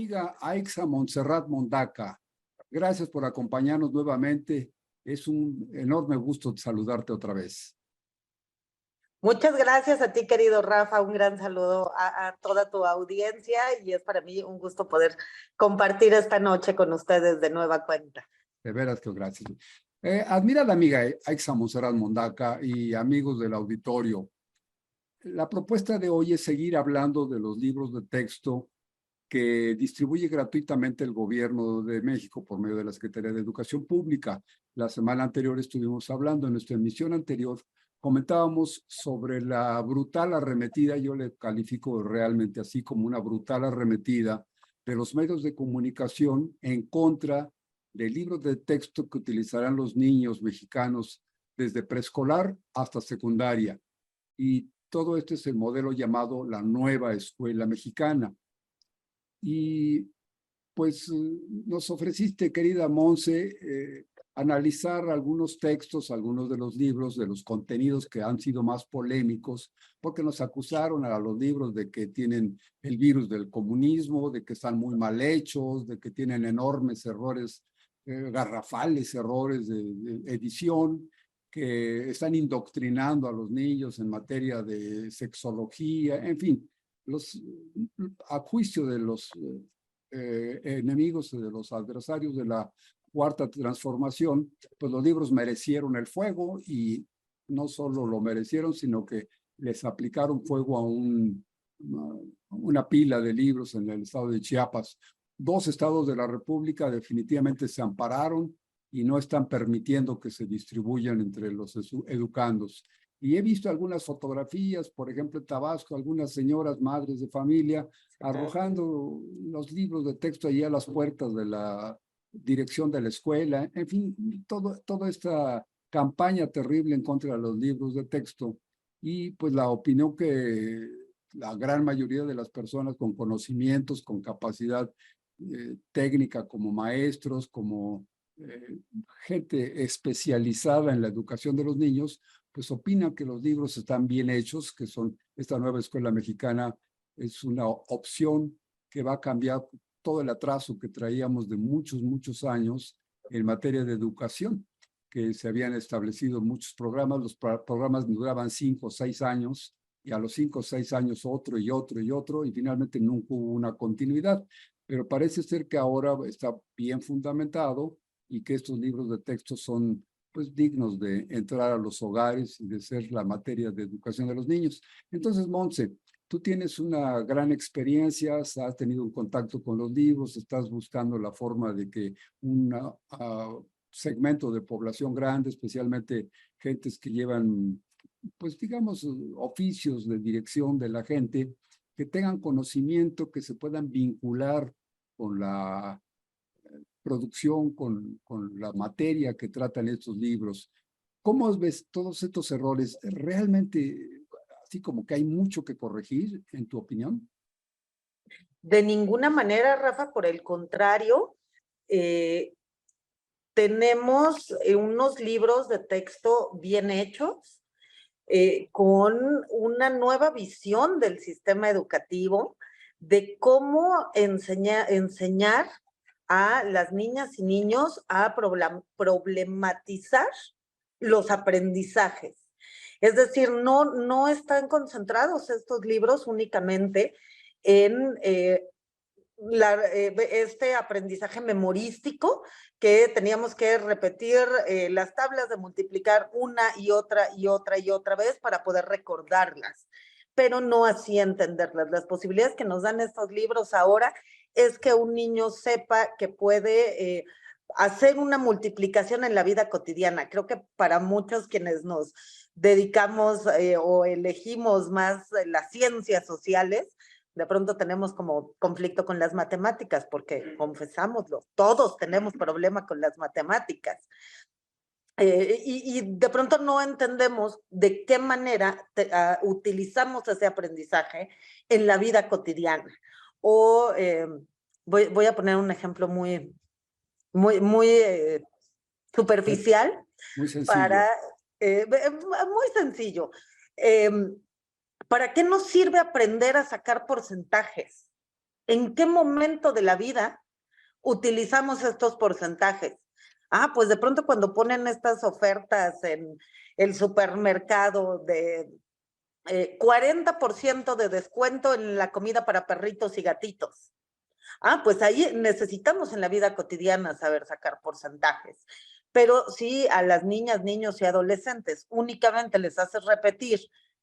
amiga Aixa Montserrat Mondaca. Gracias por acompañarnos nuevamente. Es un enorme gusto saludarte otra vez. Muchas gracias a ti, querido Rafa. Un gran saludo a toda tu audiencia y es para mí un gusto poder compartir esta noche con ustedes de nueva cuenta. De veras que gracias. Admira a la amiga Aixa Montserrat Mondaca y amigos del auditorio. La propuesta de hoy es seguir hablando de los libros de texto que distribuye gratuitamente el Gobierno de México por medio de la Secretaría de Educación Pública. La semana anterior estuvimos hablando, en nuestra emisión anterior, comentábamos sobre la brutal arremetida, yo le califico realmente así como una brutal arremetida de los medios de comunicación en contra de libros de texto que utilizarán los niños mexicanos desde preescolar hasta secundaria. Y todo esto es el modelo llamado la nueva escuela mexicana. Y pues nos ofreciste, querida Monse, analizar algunos textos, algunos de los libros, de los contenidos que han sido más polémicos, porque nos acusaron a los libros de que tienen el virus del comunismo, de que están muy mal hechos, de que tienen enormes errores, garrafales errores de edición, que están indoctrinando a los niños en materia de sexología, en fin, a juicio de los enemigos, de los adversarios de la Cuarta Transformación, pues los libros merecieron el fuego y no solo lo merecieron, sino que les aplicaron fuego a una pila de libros en el estado de Chiapas. 2 estados de la República definitivamente se ampararon y no están permitiendo que se distribuyan entre los educandos. Y he visto algunas fotografías, por ejemplo, en Tabasco, algunas señoras, madres de familia, arrojando los libros de texto allí a las puertas de la dirección de la escuela. En fin, toda esta campaña terrible en contra de los libros de texto. Y pues la opinión que la gran mayoría de las personas con conocimientos, con capacidad técnica, como maestros, como gente especializada en la educación de los niños, pues opinan que los libros están bien hechos, que son esta nueva escuela mexicana es una opción que va a cambiar todo el atraso que traíamos de muchos años en materia de educación, que se habían establecido muchos programas. Los programas duraban 5 o 6 años y a los 5 o 6 años otro y otro y otro y finalmente nunca hubo una continuidad. Pero parece ser que ahora está bien fundamentado y que estos libros de texto son pues dignos de entrar a los hogares y de ser la materia de educación de los niños. Entonces, Montse, tú tienes una gran experiencia, has tenido un contacto con los libros, estás buscando la forma de que un segmento de población grande, especialmente gentes que llevan, pues digamos, oficios de dirección de la gente, que tengan conocimiento, que se puedan vincular con la producción, con la materia que tratan estos libros. ¿Cómo ves todos estos errores? ¿Realmente, así como que hay mucho que corregir, en tu opinión? De ninguna manera, Rafa, por el contrario, tenemos unos libros de texto bien hechos, con una nueva visión del sistema educativo, de cómo enseñar a las niñas y niños a problematizar los aprendizajes. Es decir, no están concentrados estos libros únicamente en este aprendizaje memorístico, que teníamos que repetir las tablas de multiplicar una y otra y otra y otra vez para poder recordarlas, pero no así entenderlas. Las posibilidades que nos dan estos libros ahora es que un niño sepa que puede hacer una multiplicación en la vida cotidiana. Creo que para muchos quienes nos dedicamos o elegimos más las ciencias sociales, de pronto tenemos como conflicto con las matemáticas, porque confesámoslo, todos tenemos problema con las matemáticas. Y de pronto no entendemos de qué manera utilizamos ese aprendizaje en la vida cotidiana. O voy a poner un ejemplo muy superficial. Muy sencillo. Muy sencillo. ¿Para qué nos sirve aprender a sacar porcentajes ¿En qué momento de la vida utilizamos estos porcentajes? Ah, pues de pronto cuando ponen estas ofertas en el supermercado de 40% de descuento en la comida para perritos y gatitos. Ah, pues ahí necesitamos en la vida cotidiana saber sacar porcentajes. Pero si a las niñas, niños y adolescentes únicamente les haces repetir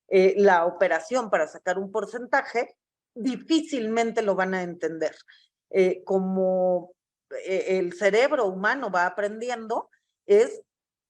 la operación para sacar un porcentaje, difícilmente lo van a entender. Como el cerebro humano va aprendiendo, es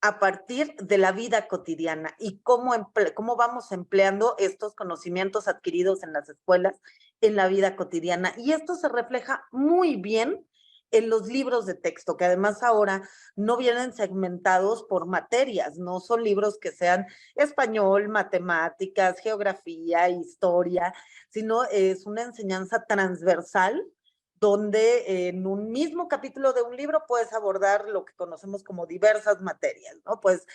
a partir de la vida cotidiana y cómo vamos empleando estos conocimientos adquiridos en las escuelas en la vida cotidiana. Y esto se refleja muy bien en los libros de texto, que además ahora no vienen segmentados por materias, no son libros que sean español, matemáticas, geografía, historia, sino es una enseñanza transversal donde en un mismo capítulo de un libro puedes abordar lo que conocemos como diversas materias, ¿no? Pues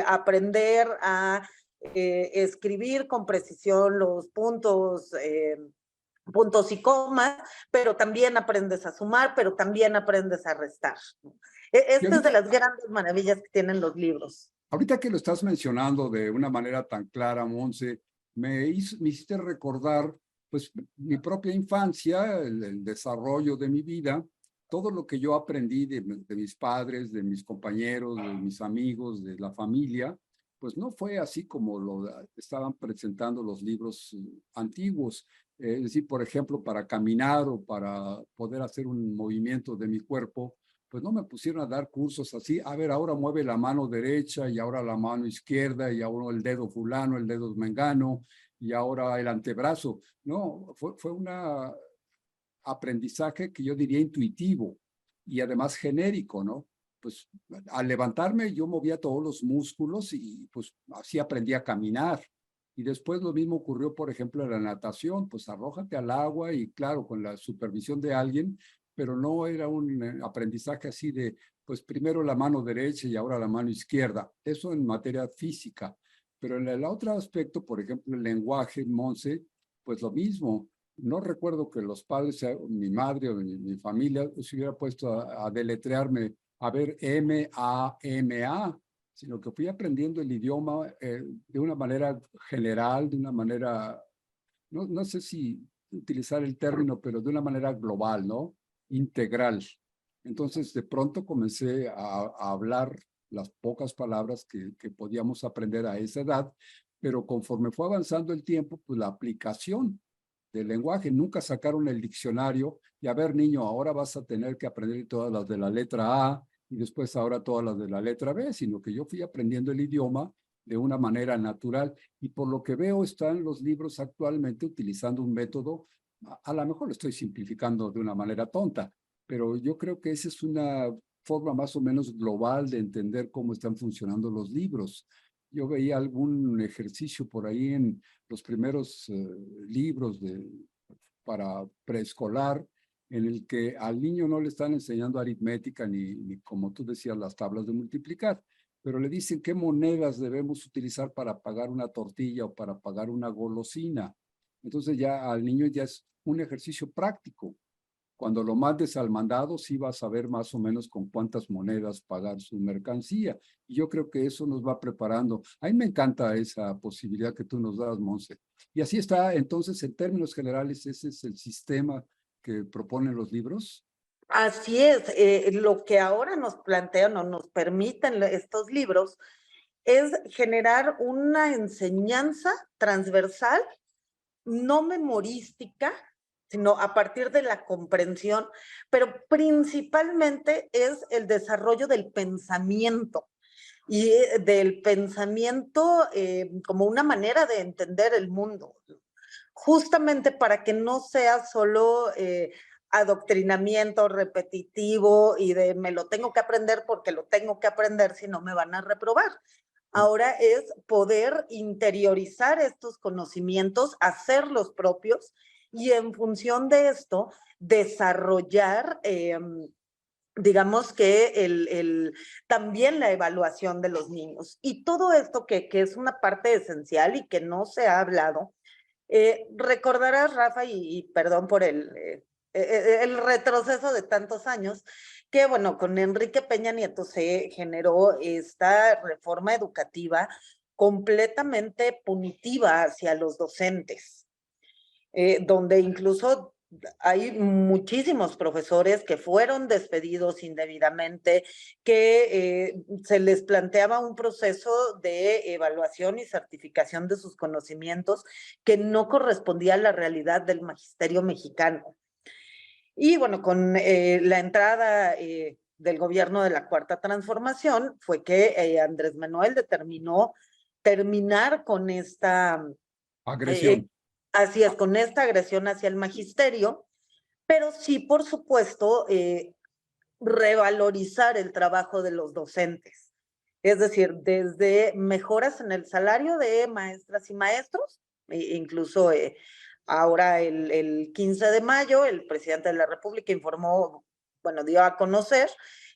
aprender a escribir con precisión los puntos y comas, pero también aprendes a sumar, pero también aprendes a restar. Y Esta es de ahorita, las grandes maravillas que tienen los libros. ahorita que lo estás mencionando de una manera tan clara, Monse, me hiciste recordar pues mi propia infancia, el desarrollo de mi vida, todo lo que yo aprendí de mis padres, de mis compañeros, de mis amigos, de la familia, pues no fue así como lo estaban presentando los libros antiguos. Es decir, por ejemplo, para caminar o para poder hacer un movimiento de mi cuerpo, pues no me pusieron a dar cursos así, a ver, ahora mueve la mano derecha y ahora la mano izquierda y ahora el dedo fulano, el dedo mengano y ahora el antebrazo. No, fue un aprendizaje que yo diría intuitivo y además genérico, ¿no? Pues al levantarme yo movía todos los músculos y pues así aprendí a caminar. Y después lo mismo ocurrió, por ejemplo, en la natación, pues arrójate al agua y claro, con la supervisión de alguien, pero no era un aprendizaje así de, pues primero la mano derecha y ahora la mano izquierda. Eso en materia física. Pero en el otro aspecto, por ejemplo, el lenguaje, Monse, pues lo mismo. No recuerdo que los padres, mi madre o mi familia, se hubiera puesto a deletrearme, a ver, M-A-M-A, sino que fui aprendiendo el idioma de una manera general, de una manera, no sé si utilizar el término, pero de una manera global, ¿no? Integral. Entonces, de pronto comencé a hablar las pocas palabras que podíamos aprender a esa edad, pero conforme fue avanzando el tiempo, pues la aplicación del lenguaje, nunca sacaron el diccionario y a ver, niño, ahora vas a tener que aprender todas las de la letra A y después ahora todas las de la letra B, sino que yo fui aprendiendo el idioma de una manera natural y por lo que veo están los libros actualmente utilizando un método, a lo mejor lo estoy simplificando de una manera tonta, pero yo creo que esa es una forma más o menos global de entender cómo están funcionando los libros. Yo veía algún ejercicio por ahí en los primeros libros para preescolar, en el que al niño no le están enseñando aritmética ni, como tú decías, las tablas de multiplicar, pero le dicen qué monedas debemos utilizar para pagar una tortilla o para pagar una golosina. Entonces ya al niño ya es un ejercicio práctico. Cuando lo mandes al mandado, sí va a saber más o menos con cuántas monedas pagar su mercancía. Y yo creo que eso nos va preparando. A mí me encanta esa posibilidad que tú nos das, Monse. Y así está, entonces, en términos generales, ese es el sistema que proponen los libros. Así es, lo que ahora nos plantean o nos permiten estos libros es generar una enseñanza transversal, no memorística, sino a partir de la comprensión, pero principalmente es el desarrollo del pensamiento y del pensamiento como una manera de entender el mundo, justamente para que no sea solo adoctrinamiento repetitivo y de me lo tengo que aprender porque lo tengo que aprender si no me van a reprobar. Ahora es poder interiorizar estos conocimientos, hacerlos propios y en función de esto desarrollar, digamos que también la evaluación de los niños. Y todo esto que es una parte esencial y que no se ha hablado, recordarás, Rafa, y perdón por el retroceso de tantos años, que bueno, con Enrique Peña Nieto se generó esta reforma educativa completamente punitiva hacia los docentes, donde incluso hay muchísimos profesores que fueron despedidos indebidamente, que se les planteaba un proceso de evaluación y certificación de sus conocimientos que no correspondía a la realidad del magisterio mexicano. Y bueno, con la entrada del gobierno de la Cuarta Transformación fue que Andrés Manuel determinó terminar con esta, Agresión. así es, con esta agresión hacia el magisterio, pero sí, por supuesto, revalorizar el trabajo de los docentes. Es decir, desde mejoras en el salario de maestras y maestros, incluso ahora el 15 de mayo, el presidente de la República informó, bueno, dio a conocer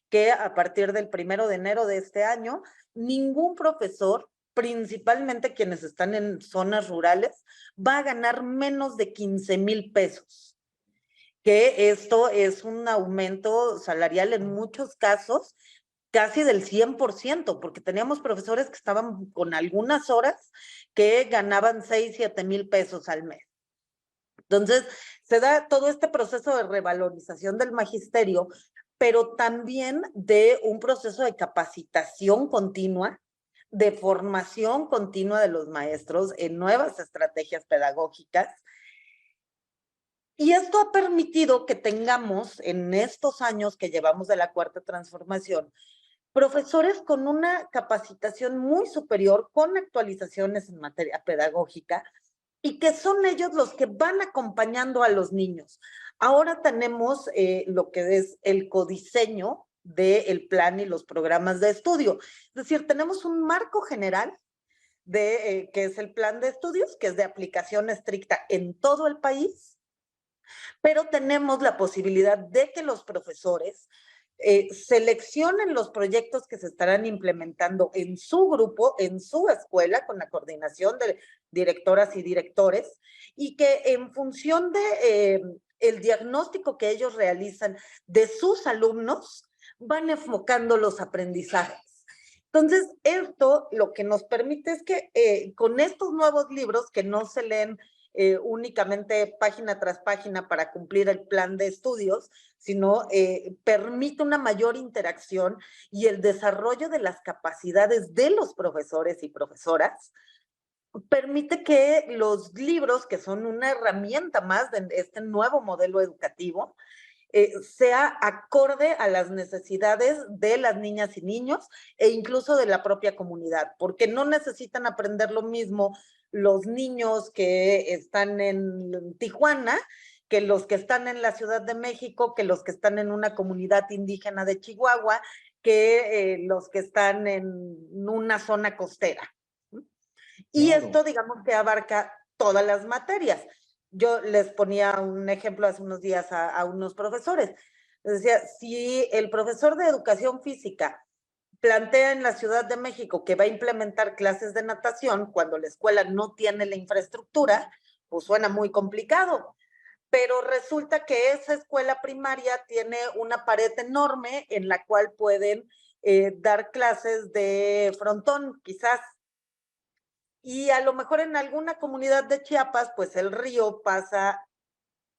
que a partir del 1 de enero de este año, ningún profesor, principalmente quienes están en zonas rurales, va a ganar menos de 15,000 pesos. Que esto es un aumento salarial en muchos casos casi del 100%, porque teníamos profesores que estaban con algunas horas que ganaban 6,000, 7,000 pesos al mes. Entonces, se da todo este proceso de revalorización del magisterio, pero también de un proceso de capacitación continua, de formación continua de los maestros en nuevas estrategias pedagógicas. Y esto ha permitido que tengamos, en estos años que llevamos de la Cuarta Transformación, profesores con una capacitación muy superior, con actualizaciones en materia pedagógica, y que son ellos los que van acompañando a los niños. Ahora tenemos lo que es el codiseño del plan y los programas de estudio. Es decir, tenemos un marco general de que es el plan de estudios, que es de aplicación estricta en todo el país, pero tenemos la posibilidad de que los profesores seleccionen los proyectos que se estarán implementando en su grupo, en su escuela, con la coordinación de directoras y directores, y que en función de el diagnóstico que ellos realizan de sus alumnos, van enfocando los aprendizajes. Entonces, esto lo que nos permite es que con estos nuevos libros que no se leen únicamente página tras página para cumplir el plan de estudios, sino permite una mayor interacción y el desarrollo de las capacidades de los profesores y profesoras, permite que los libros, que son una herramienta más de este nuevo modelo educativo, sea acorde a las necesidades de las niñas y niños e incluso de la propia comunidad, porque no necesitan aprender lo mismo los niños que están en Tijuana, que los que están en la Ciudad de México, que los que están en una comunidad indígena de Chihuahua, que los que están en una zona costera. Y Claro. esto, digamos, que abarca todas las materias. Yo les ponía un ejemplo hace unos días a unos profesores. Les decía, si el profesor de educación física plantea en la Ciudad de México que va a implementar clases de natación cuando la escuela no tiene la infraestructura, pues suena muy complicado. Pero resulta que esa escuela primaria tiene una pared enorme en la cual pueden dar clases de frontón, quizás. Y a lo mejor en alguna comunidad de Chiapas, pues el río pasa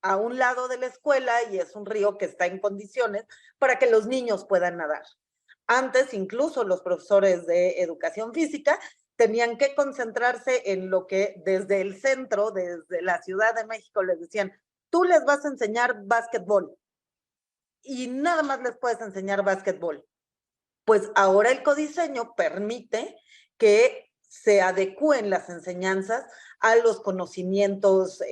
a un lado de la escuela y es un río que está en condiciones para que los niños puedan nadar. Antes, incluso los profesores de educación física tenían que concentrarse en lo que desde el centro, desde la Ciudad de México, les decían, tú les vas a enseñar básquetbol y nada más les puedes enseñar básquetbol. Pues ahora el codiseño permite que se adecúen las enseñanzas a los conocimientos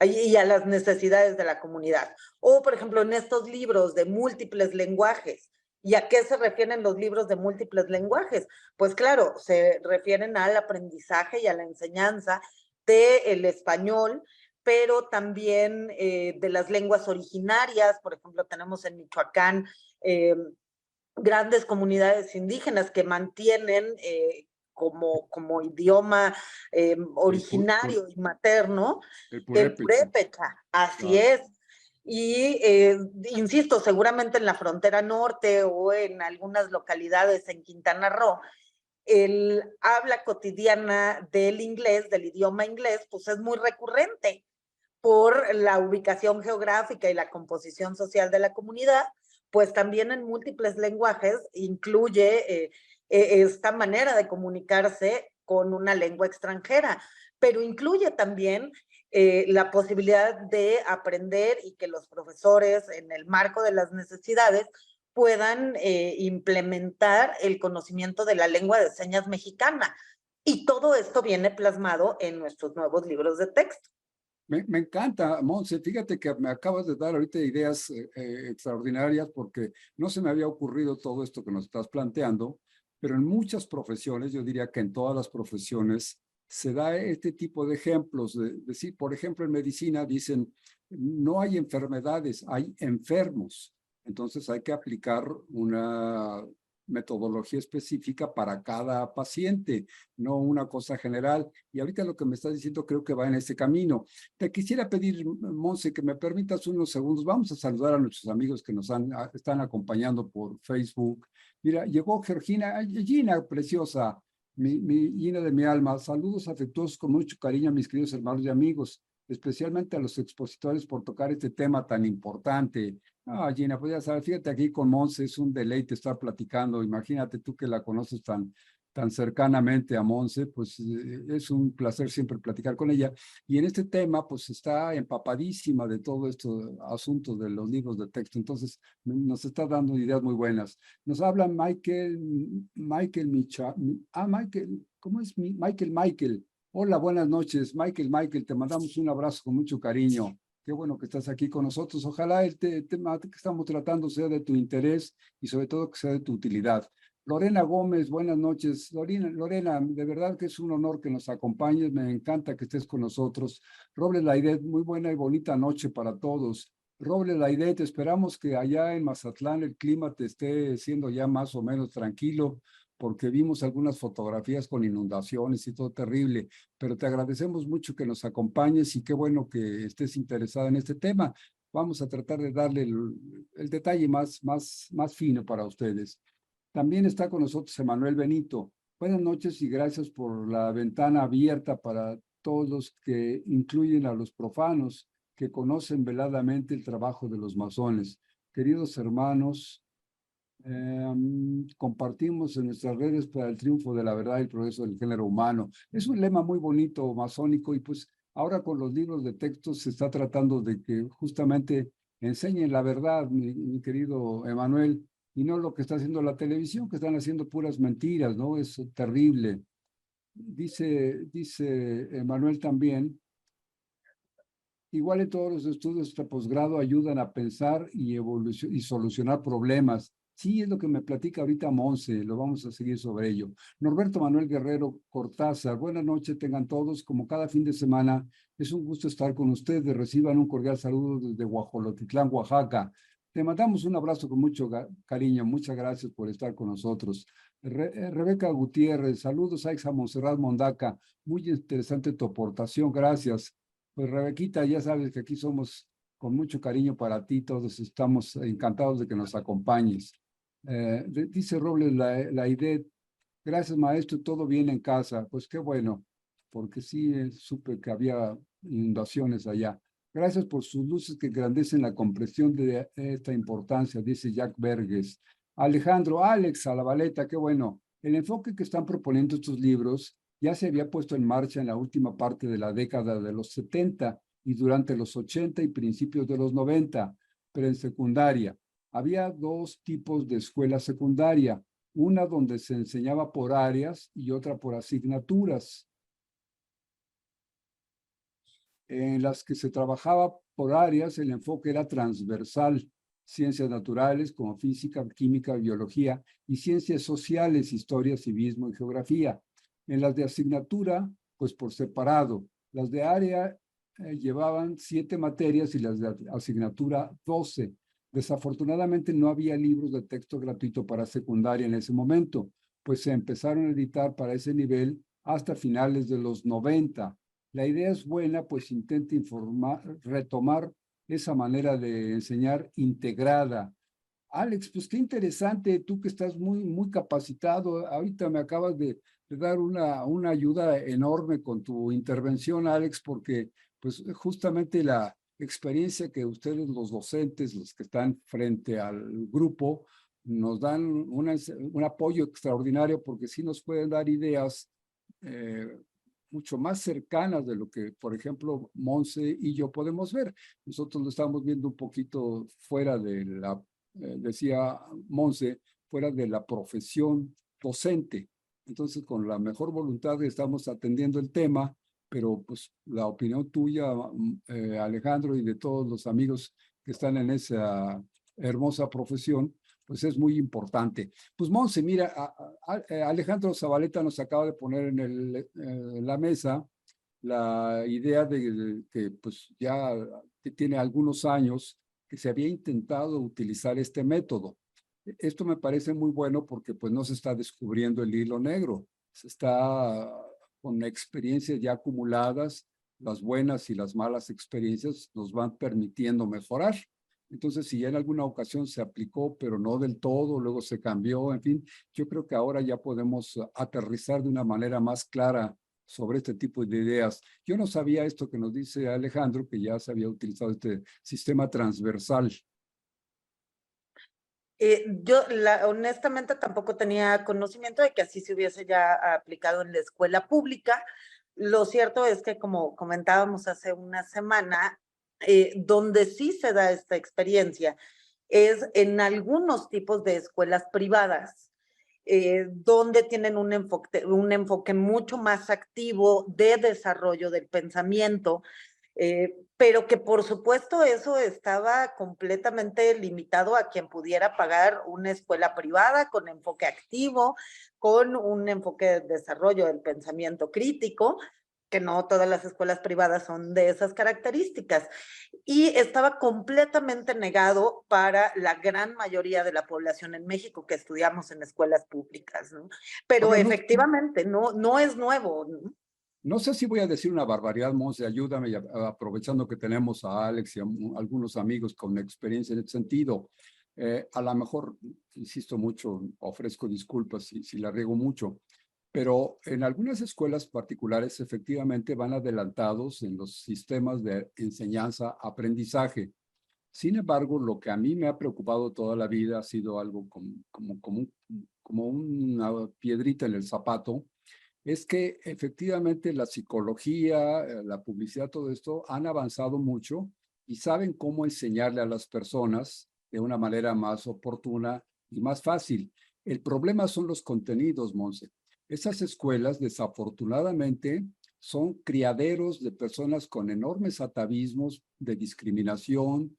y a las necesidades de la comunidad. O, por ejemplo, en estos libros de múltiples lenguajes. ¿Y a qué se refieren los libros de múltiples lenguajes? Pues claro, se refieren al aprendizaje y a la enseñanza del español, pero también de las lenguas originarias. Por ejemplo, tenemos en Michoacán grandes comunidades indígenas que mantienen como idioma originario y materno El el purépecha. purépecha, así Claro. es. Y insisto, seguramente en la frontera norte o en algunas localidades en Quintana Roo, el habla cotidiana del inglés, del idioma inglés, pues es muy recurrente por la ubicación geográfica y la composición social de la comunidad, pues también en múltiples lenguajes incluye esta manera de comunicarse con una lengua extranjera, pero incluye también la posibilidad de aprender y que los profesores, en el marco de las necesidades, puedan implementar el conocimiento de la lengua de señas mexicana. Y todo esto viene plasmado en nuestros nuevos libros de texto. Me encanta, Monse. Fíjate que me acabas de dar ahorita ideas extraordinarias porque no se me había ocurrido todo esto que nos estás planteando, pero en muchas profesiones, yo diría que en todas las profesiones, se da este tipo de ejemplos. Decir, por ejemplo, en medicina dicen, no hay enfermedades, hay enfermos. Entonces hay que aplicar una metodología específica para cada paciente, no una cosa general. Y ahorita lo que me estás diciendo creo que va en ese camino. Te quisiera pedir, Monse, que me permitas unos segundos. Vamos a saludar a nuestros amigos que nos están acompañando por Facebook. Mira, llegó Georgina, Gina, preciosa, mi Gina de mi alma. Saludos afectuosos con mucho cariño a mis queridos hermanos y amigos, especialmente a los expositores por tocar este tema tan importante. Ah, Gina, pues ya sabes, fíjate aquí con Monse, es un deleite estar platicando. Imagínate tú que la conoces tan cercanamente a Monse, pues es un placer siempre platicar con ella. Y en este tema, pues está empapadísima de todo estos asuntos de los libros de texto. Entonces, nos está dando ideas muy buenas. Nos habla Michael, ¿cómo es? Michael. Hola, buenas noches, Michael, te mandamos un abrazo con mucho cariño. Qué bueno que estás aquí con nosotros. Ojalá el tema que estamos tratando sea de tu interés y sobre todo que sea de tu utilidad. Lorena Gómez, buenas noches. Lorena, de verdad que es un honor que nos acompañes. Me encanta que estés con nosotros. Robles Laidet, muy buena y bonita noche para todos. Robles Laidet, esperamos que allá en Mazatlán el clima te esté siendo ya más o menos tranquilo, porque vimos algunas fotografías con inundaciones y todo terrible, pero te agradecemos mucho que nos acompañes y qué bueno que estés interesada en este tema. Vamos a tratar de darle el detalle más fino para ustedes. También está con nosotros Emanuel Benito. Buenas noches y gracias por la ventana abierta para todos los que incluyen a los profanos que conocen veladamente el trabajo de los masones. Queridos hermanos, compartimos en nuestras redes para el triunfo de la verdad y el progreso del género humano. Es un lema muy bonito, masónico, y pues ahora con los libros de texto se está tratando de que justamente enseñen la verdad, mi querido Emanuel, y no lo que está haciendo la televisión, que están haciendo puras mentiras, ¿no? Es terrible. Dice Emanuel también, igual en todos los estudios de posgrado ayudan a pensar y solucionar problemas. Sí, es lo que me platica ahorita Monse, lo vamos a seguir sobre ello. Norberto Manuel Guerrero Cortázar, buenas noches tengan todos, como cada fin de semana, es un gusto estar con ustedes, reciban un cordial saludo desde Huajolotitlán, Oaxaca. Te mandamos un abrazo con mucho cariño, muchas gracias por estar con nosotros. Rebeca Gutiérrez, saludos a Exa Monserrat Mondaca, muy interesante tu aportación, gracias. Pues Rebequita, ya sabes que aquí somos con mucho cariño para ti, todos estamos encantados de que nos acompañes. Dice Robles la idea, gracias maestro, todo bien en casa. Pues qué bueno, porque sí supe que había inundaciones allá. Gracias por sus luces que engrandecen la comprensión de esta importancia, dice Jack Berges. Alejandro, Alex, a la baleta, qué bueno. El enfoque que están proponiendo estos libros ya se había puesto en marcha en la última parte de la década de los 70 y durante los 80 y principios de los 90, pero en secundaria. Había dos tipos de escuela secundaria, una donde se enseñaba por áreas y otra por asignaturas. En las que se trabajaba por áreas, el enfoque era transversal, ciencias naturales como física, química, biología, y ciencias sociales, historia, civismo y geografía. En las de asignatura, pues por separado. Las de área llevaban 7 materias y las de asignatura 12. Desafortunadamente no había libros de texto gratuito para secundaria en ese momento, pues se empezaron a editar para ese nivel hasta finales de los 90. La idea es buena, pues intenta retomar esa manera de enseñar integrada. Alex, pues qué interesante, tú que estás muy capacitado. Ahorita me acabas de dar una ayuda enorme con tu intervención, Alex, porque pues justamente la experiencia que ustedes, los docentes, los que están frente al grupo, nos dan un apoyo extraordinario porque sí nos pueden dar ideas eh, mucho más cercanas de lo que, por ejemplo, Monse y yo podemos ver. Nosotros lo estamos viendo un poquito fuera de la, decía Monse, fuera de la profesión docente. Entonces, con la mejor voluntad estamos atendiendo el tema, pero pues la opinión tuya, Alejandro, y de todos los amigos que están en esa hermosa profesión, pues es muy importante. Pues Monse, mira, Alejandro Zabaleta nos acaba de poner en la mesa la idea de que pues ya tiene algunos años que se había intentado utilizar este método. Esto me parece muy bueno porque pues no se está descubriendo el hilo negro, se está con experiencias ya acumuladas, las buenas y las malas experiencias nos van permitiendo mejorar. Entonces, si ya en alguna ocasión se aplicó, pero no del todo, luego se cambió, en fin, yo creo que ahora ya podemos aterrizar de una manera más clara sobre este tipo de ideas. Yo no sabía esto que nos dice Alejandro, que ya se había utilizado este sistema transversal. Yo honestamente tampoco tenía conocimiento de que así se hubiese ya aplicado en la escuela pública. Lo cierto es que, como comentábamos hace una semana, donde sí se da esta experiencia es en algunos tipos de escuelas privadas, donde tienen un enfoque mucho más activo de desarrollo del pensamiento, pero que por supuesto eso estaba completamente limitado a quien pudiera pagar una escuela privada con enfoque activo, con un enfoque de desarrollo del pensamiento crítico, que no todas las escuelas privadas son de esas características. Y estaba completamente negado para la gran mayoría de la población en México que estudiamos en escuelas públicas, ¿no? Pero Ahora, no, efectivamente no es nuevo, ¿no? no sé si voy a decir una barbaridad, Monse, ayúdame, aprovechando que tenemos a Alex y a algunos amigos con experiencia en ese sentido. A lo mejor, insisto mucho, ofrezco disculpas si la riego mucho, pero en algunas escuelas particulares efectivamente van adelantados en los sistemas de enseñanza-aprendizaje. Sin embargo, lo que a mí me ha preocupado toda la vida ha sido algo como una piedrita en el zapato, es que efectivamente la psicología, la publicidad, todo esto han avanzado mucho y saben cómo enseñarle a las personas de una manera más oportuna y más fácil. El problema son los contenidos, Monse. Esas escuelas, desafortunadamente, son criaderos de personas con enormes atavismos de discriminación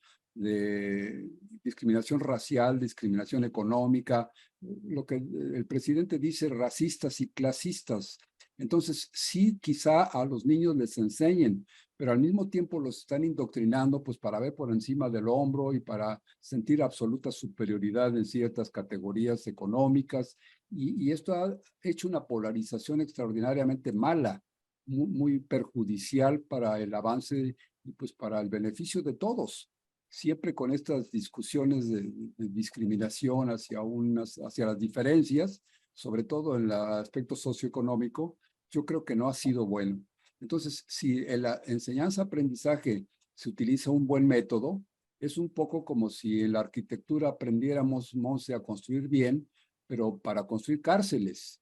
racial, discriminación económica, lo que el presidente dice, racistas y clasistas. Entonces, sí, quizá a los niños les enseñen, pero al mismo tiempo los están indoctrinando pues para ver por encima del hombro y para sentir absoluta superioridad en ciertas categorías económicas. Y esto ha hecho una polarización extraordinariamente mala, muy perjudicial para el avance y pues para el beneficio de todos. Siempre con estas discusiones de discriminación hacia las diferencias, sobre todo en el aspecto socioeconómico, yo creo que no ha sido bueno. Entonces, si en la enseñanza-aprendizaje se utiliza un buen método, es un poco como si en la arquitectura aprendiéramos, Monse, a construir bien, pero para construir cárceles.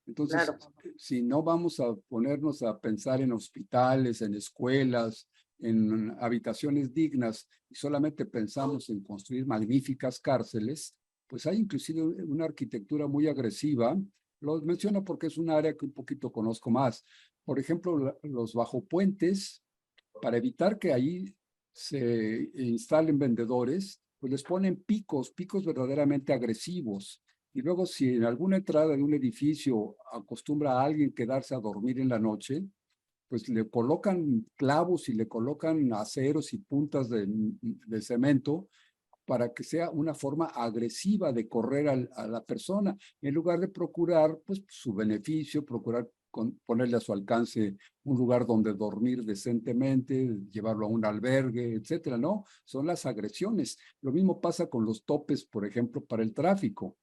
Entonces, Claro. si no vamos a ponernos a pensar en hospitales, en escuelas, en habitaciones dignas y solamente pensamos en construir magníficas cárceles, pues hay inclusive una arquitectura muy agresiva. Lo menciono porque es un área que un poquito conozco más. Por ejemplo, los bajopuentes, para evitar que ahí se instalen vendedores, pues les ponen picos verdaderamente agresivos. Y luego, si en alguna entrada de un edificio acostumbra a alguien quedarse a dormir en la noche, pues le colocan clavos y le colocan aceros y puntas de cemento para que sea una forma agresiva de correr a la persona, en lugar de procurar pues, su beneficio, procurar ponerle a su alcance un lugar donde dormir decentemente, llevarlo a un albergue, etcétera, ¿no? Son las agresiones. Lo mismo pasa con los topes, por ejemplo, para el tráfico.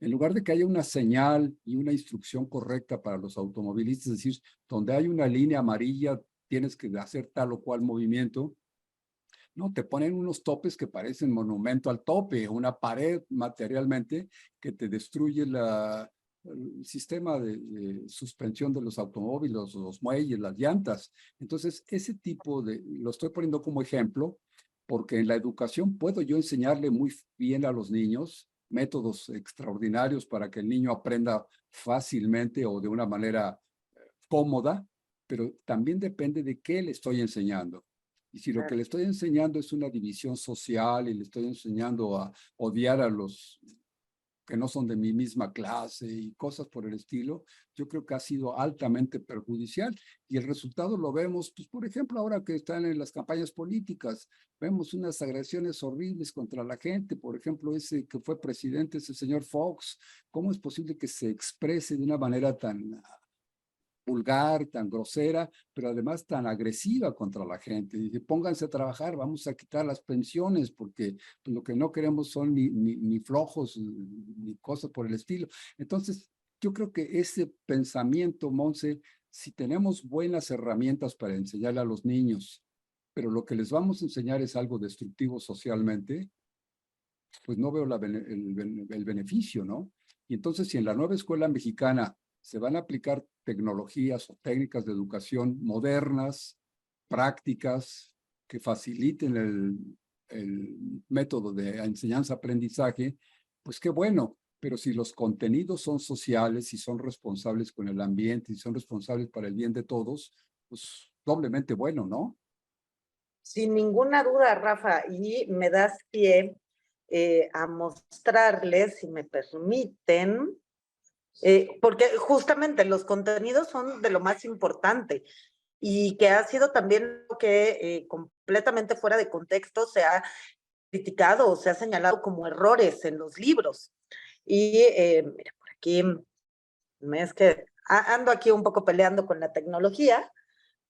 En lugar de que haya una señal y una instrucción correcta para los automovilistas, es decir, donde hay una línea amarilla, tienes que hacer tal o cual movimiento, no, te ponen unos topes que parecen monumento al tope, una pared materialmente que te destruye el sistema de suspensión de los automóviles, los muelles, las llantas. Entonces, ese tipo lo estoy poniendo como ejemplo, porque en la educación puedo yo enseñarle muy bien a los niños métodos extraordinarios para que el niño aprenda fácilmente o de una manera cómoda, pero también depende de qué le estoy enseñando. Y si lo que le estoy enseñando es una división social y le estoy enseñando a odiar a los que no son de mi misma clase y cosas por el estilo, yo creo que ha sido altamente perjudicial. Y el resultado lo vemos, pues, por ejemplo, ahora que están en las campañas políticas, vemos unas agresiones horribles contra la gente. Por ejemplo, ese que fue presidente, ese señor Fox, ¿cómo es posible que se exprese de una manera tan vulgar, tan grosera, pero además tan agresiva contra la gente? Dice, pónganse a trabajar, vamos a quitar las pensiones, porque pues, lo que no queremos son ni flojos, ni cosas por el estilo. Entonces, yo creo que ese pensamiento, Monse, si tenemos buenas herramientas para enseñarle a los niños, pero lo que les vamos a enseñar es algo destructivo socialmente, pues no veo el beneficio, ¿no? Y entonces, si en la nueva escuela mexicana se van a aplicar tecnologías o técnicas de educación modernas, prácticas, que faciliten el método de enseñanza-aprendizaje, pues qué bueno. Pero si los contenidos son sociales, si son responsables con el ambiente, si son responsables para el bien de todos, pues doblemente bueno, ¿no? Sin ninguna duda, Rafa, y me das pie a mostrarles, si me permiten, porque justamente los contenidos son de lo más importante y que ha sido también lo que completamente fuera de contexto se ha criticado o se ha señalado como errores en los libros. Y mira, por aquí, es que ando aquí un poco peleando con la tecnología,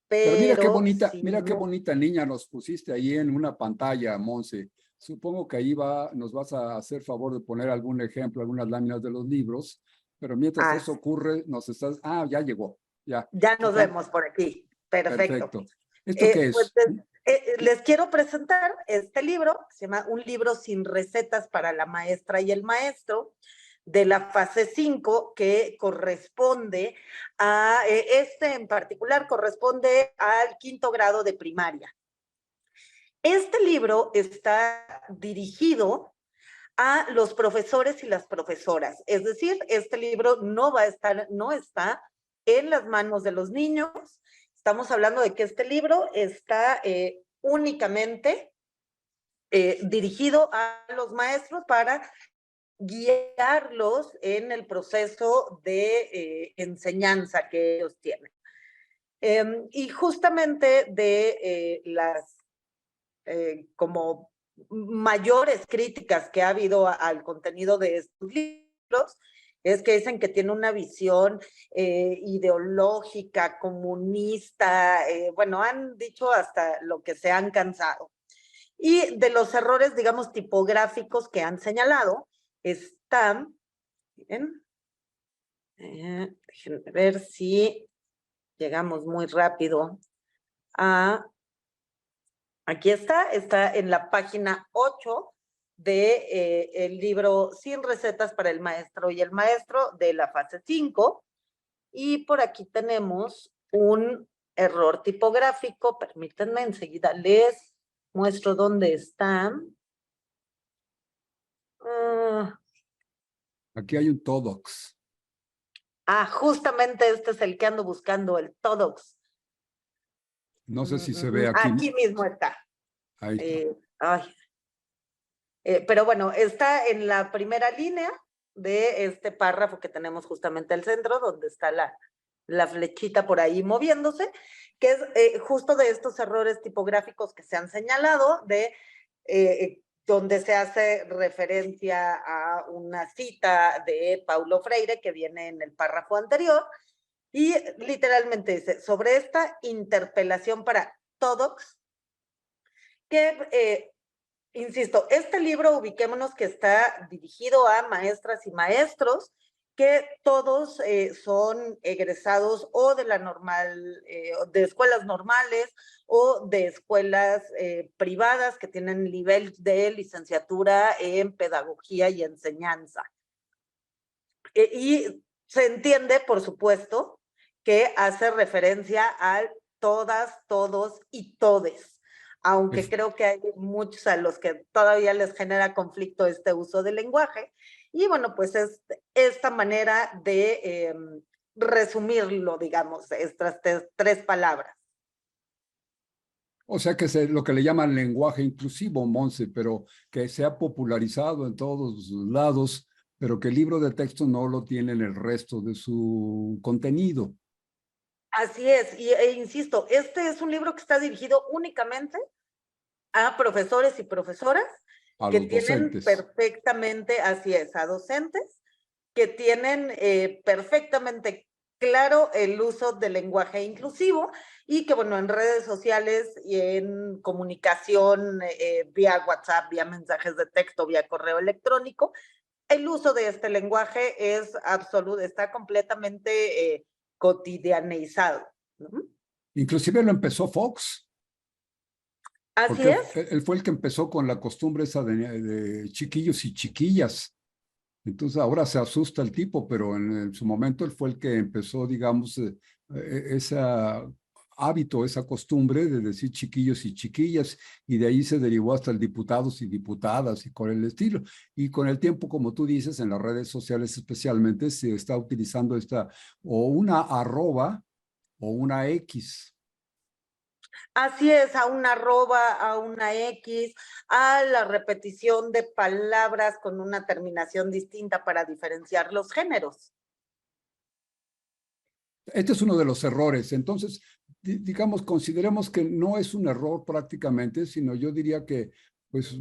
Pero pero mira qué bonita niña nos pusiste ahí en una pantalla, Monse. Supongo que ahí nos vas a hacer favor de poner algún ejemplo, algunas láminas de los libros, pero mientras eso ocurre, ya llegó, ya. ya ¿Qué nos tal? vemos por aquí. Perfecto. Perfecto. ¿Esto qué Pues es? les quiero presentar este libro, se llama Un libro sin recetas para la maestra y el maestro, de la fase 5, que corresponde este en particular corresponde al 5º grado de primaria. Este libro está dirigido a los profesores y las profesoras, es decir, este libro no está en las manos de los niños. Estamos hablando de que este libro está únicamente dirigido a los maestros para guiarlos en el proceso de enseñanza que ellos tienen. Y justamente de las como mayores críticas que ha habido al contenido de estos libros es que dicen que tiene una visión ideológica, comunista, bueno, han dicho hasta lo que se han cansado. Y de los errores, digamos, tipográficos que han señalado, están, déjenme ver si llegamos muy rápido a aquí está en la página 8 de el libro Sin recetas para el maestro y el maestro de la fase 5. Y por aquí tenemos un error tipográfico. Permítanme, enseguida les muestro dónde están. Aquí hay un TODOX. Justamente este es el que ando buscando, el TODOX. No sé si se ve aquí. Aquí mismo está. Ahí está. Pero bueno, está en la primera línea de este párrafo que tenemos justamente al centro, donde está la flechita por ahí moviéndose, que es justo de estos errores tipográficos que se han señalado, donde se hace referencia a una cita de Paulo Freire que viene en el párrafo anterior, Y literalmente dice, sobre esta interpelación para todos, que, insisto, este libro, ubiquémonos que está dirigido a maestras y maestros, que todos son egresados o de la normal, de escuelas normales o de escuelas privadas que tienen nivel de licenciatura en pedagogía y enseñanza. Y se entiende, por supuesto, que hace referencia a todas, todos y todes, aunque creo que hay muchos a los que todavía les genera conflicto este uso del lenguaje. Y bueno, pues es esta manera de resumirlo, digamos, estas tres palabras. O sea que es lo que le llaman lenguaje inclusivo, Monse, pero que se ha popularizado en todos lados, pero que el libro de texto no lo tiene en el resto de su contenido. Así es, e insisto, este es un libro que está dirigido únicamente a profesores y profesoras A que los tienen docentes. perfectamente, así es, a docentes que tienen perfectamente claro el uso del lenguaje inclusivo y que, bueno, en redes sociales y en comunicación vía WhatsApp, vía mensajes de texto, vía correo electrónico, el uso de este lenguaje es absoluto, está completamente cotidianizado. Inclusive lo empezó Fox, Así porque es. él fue el que empezó con la costumbre esa de chiquillos y chiquillas. Entonces ahora se asusta el tipo, pero en su momento él fue el que empezó, digamos, ese hábito, esa costumbre de decir chiquillos y chiquillas, y de ahí se derivó hasta el diputados y diputadas y con el estilo. Y con el tiempo, como tú dices, en las redes sociales especialmente se está utilizando esta o una arroba o una X. Así es, a una arroba, a una X, a la repetición de palabras con una terminación distinta para diferenciar los géneros. Este es uno de los errores. Entonces, digamos, consideremos que no es un error prácticamente, sino yo diría que, pues,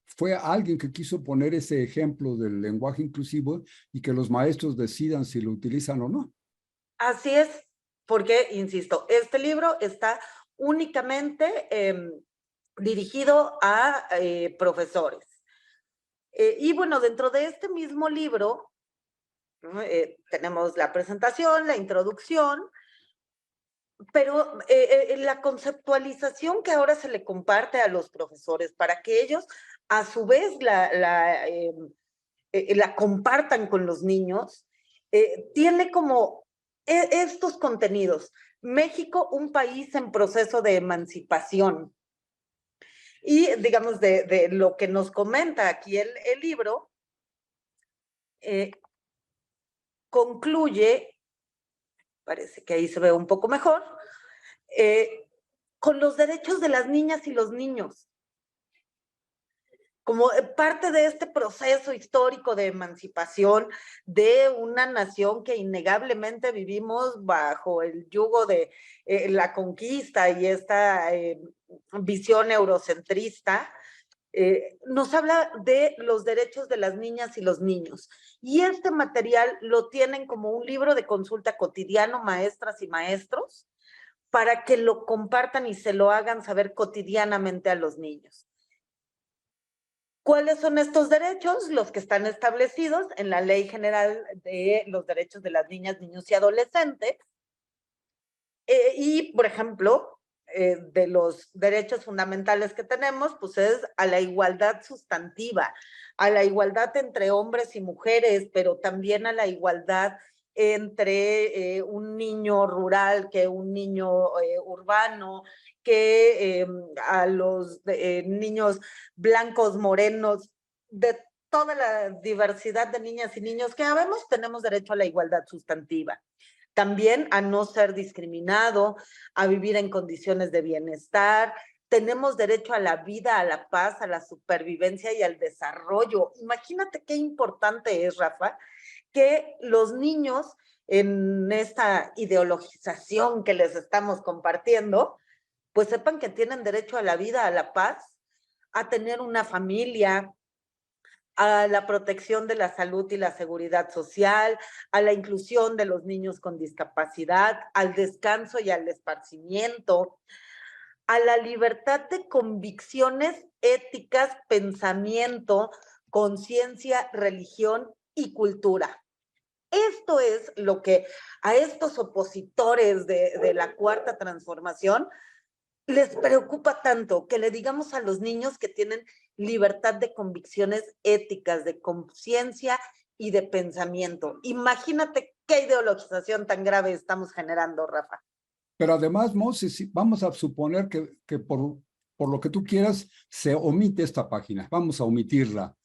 fue alguien que quiso poner ese ejemplo del lenguaje inclusivo y que los maestros decidan si lo utilizan o no. Así es, porque, insisto, este libro está únicamente dirigido a profesores. Y bueno, dentro de este mismo libro, ¿no? Tenemos la presentación, la introducción, pero la conceptualización que ahora se le comparte a los profesores para que ellos a su vez la compartan con los niños, tiene como estos contenidos. México, un país en proceso de emancipación. Y digamos, de lo que nos comenta aquí el libro, eh, concluye, parece que ahí se ve un poco mejor, con los derechos de las niñas y los niños. Como parte de este proceso histórico de emancipación de una nación que innegablemente vivimos bajo el yugo de la conquista y esta visión eurocentrista, nos habla de los derechos de las niñas y los niños. Y este material lo tienen como un libro de consulta cotidiano, maestras y maestros, para que lo compartan y se lo hagan saber cotidianamente a los niños. ¿Cuáles son estos derechos? Los que están establecidos en la Ley General de los Derechos de las Niñas, Niños y Adolescentes. Y, por ejemplo, de los derechos fundamentales que tenemos, pues es a la igualdad sustantiva, a la igualdad entre hombres y mujeres, pero también a la igualdad entre un niño rural que un niño urbano, que a los niños blancos, morenos, de toda la diversidad de niñas y niños que habemos, tenemos derecho a la igualdad sustantiva. También a no ser discriminado, a vivir en condiciones de bienestar. Tenemos derecho a la vida, a la paz, a la supervivencia y al desarrollo. Imagínate qué importante es, Rafa, que los niños en esta ideologización que les estamos compartiendo, pues sepan que tienen derecho a la vida, a la paz, a tener una familia, a la protección de la salud y la seguridad social, a la inclusión de los niños con discapacidad, al descanso y al esparcimiento, a la libertad de convicciones éticas, pensamiento, conciencia, religión y cultura. Esto es lo que a estos opositores de la Cuarta Transformación les preocupa tanto, que le digamos a los niños que tienen libertad de convicciones éticas, de conciencia y de pensamiento. Imagínate qué ideologización tan grave estamos generando, Rafa. Pero además, Moses, vamos a suponer que por lo que tú quieras, se omite esta página. Vamos a omitirla.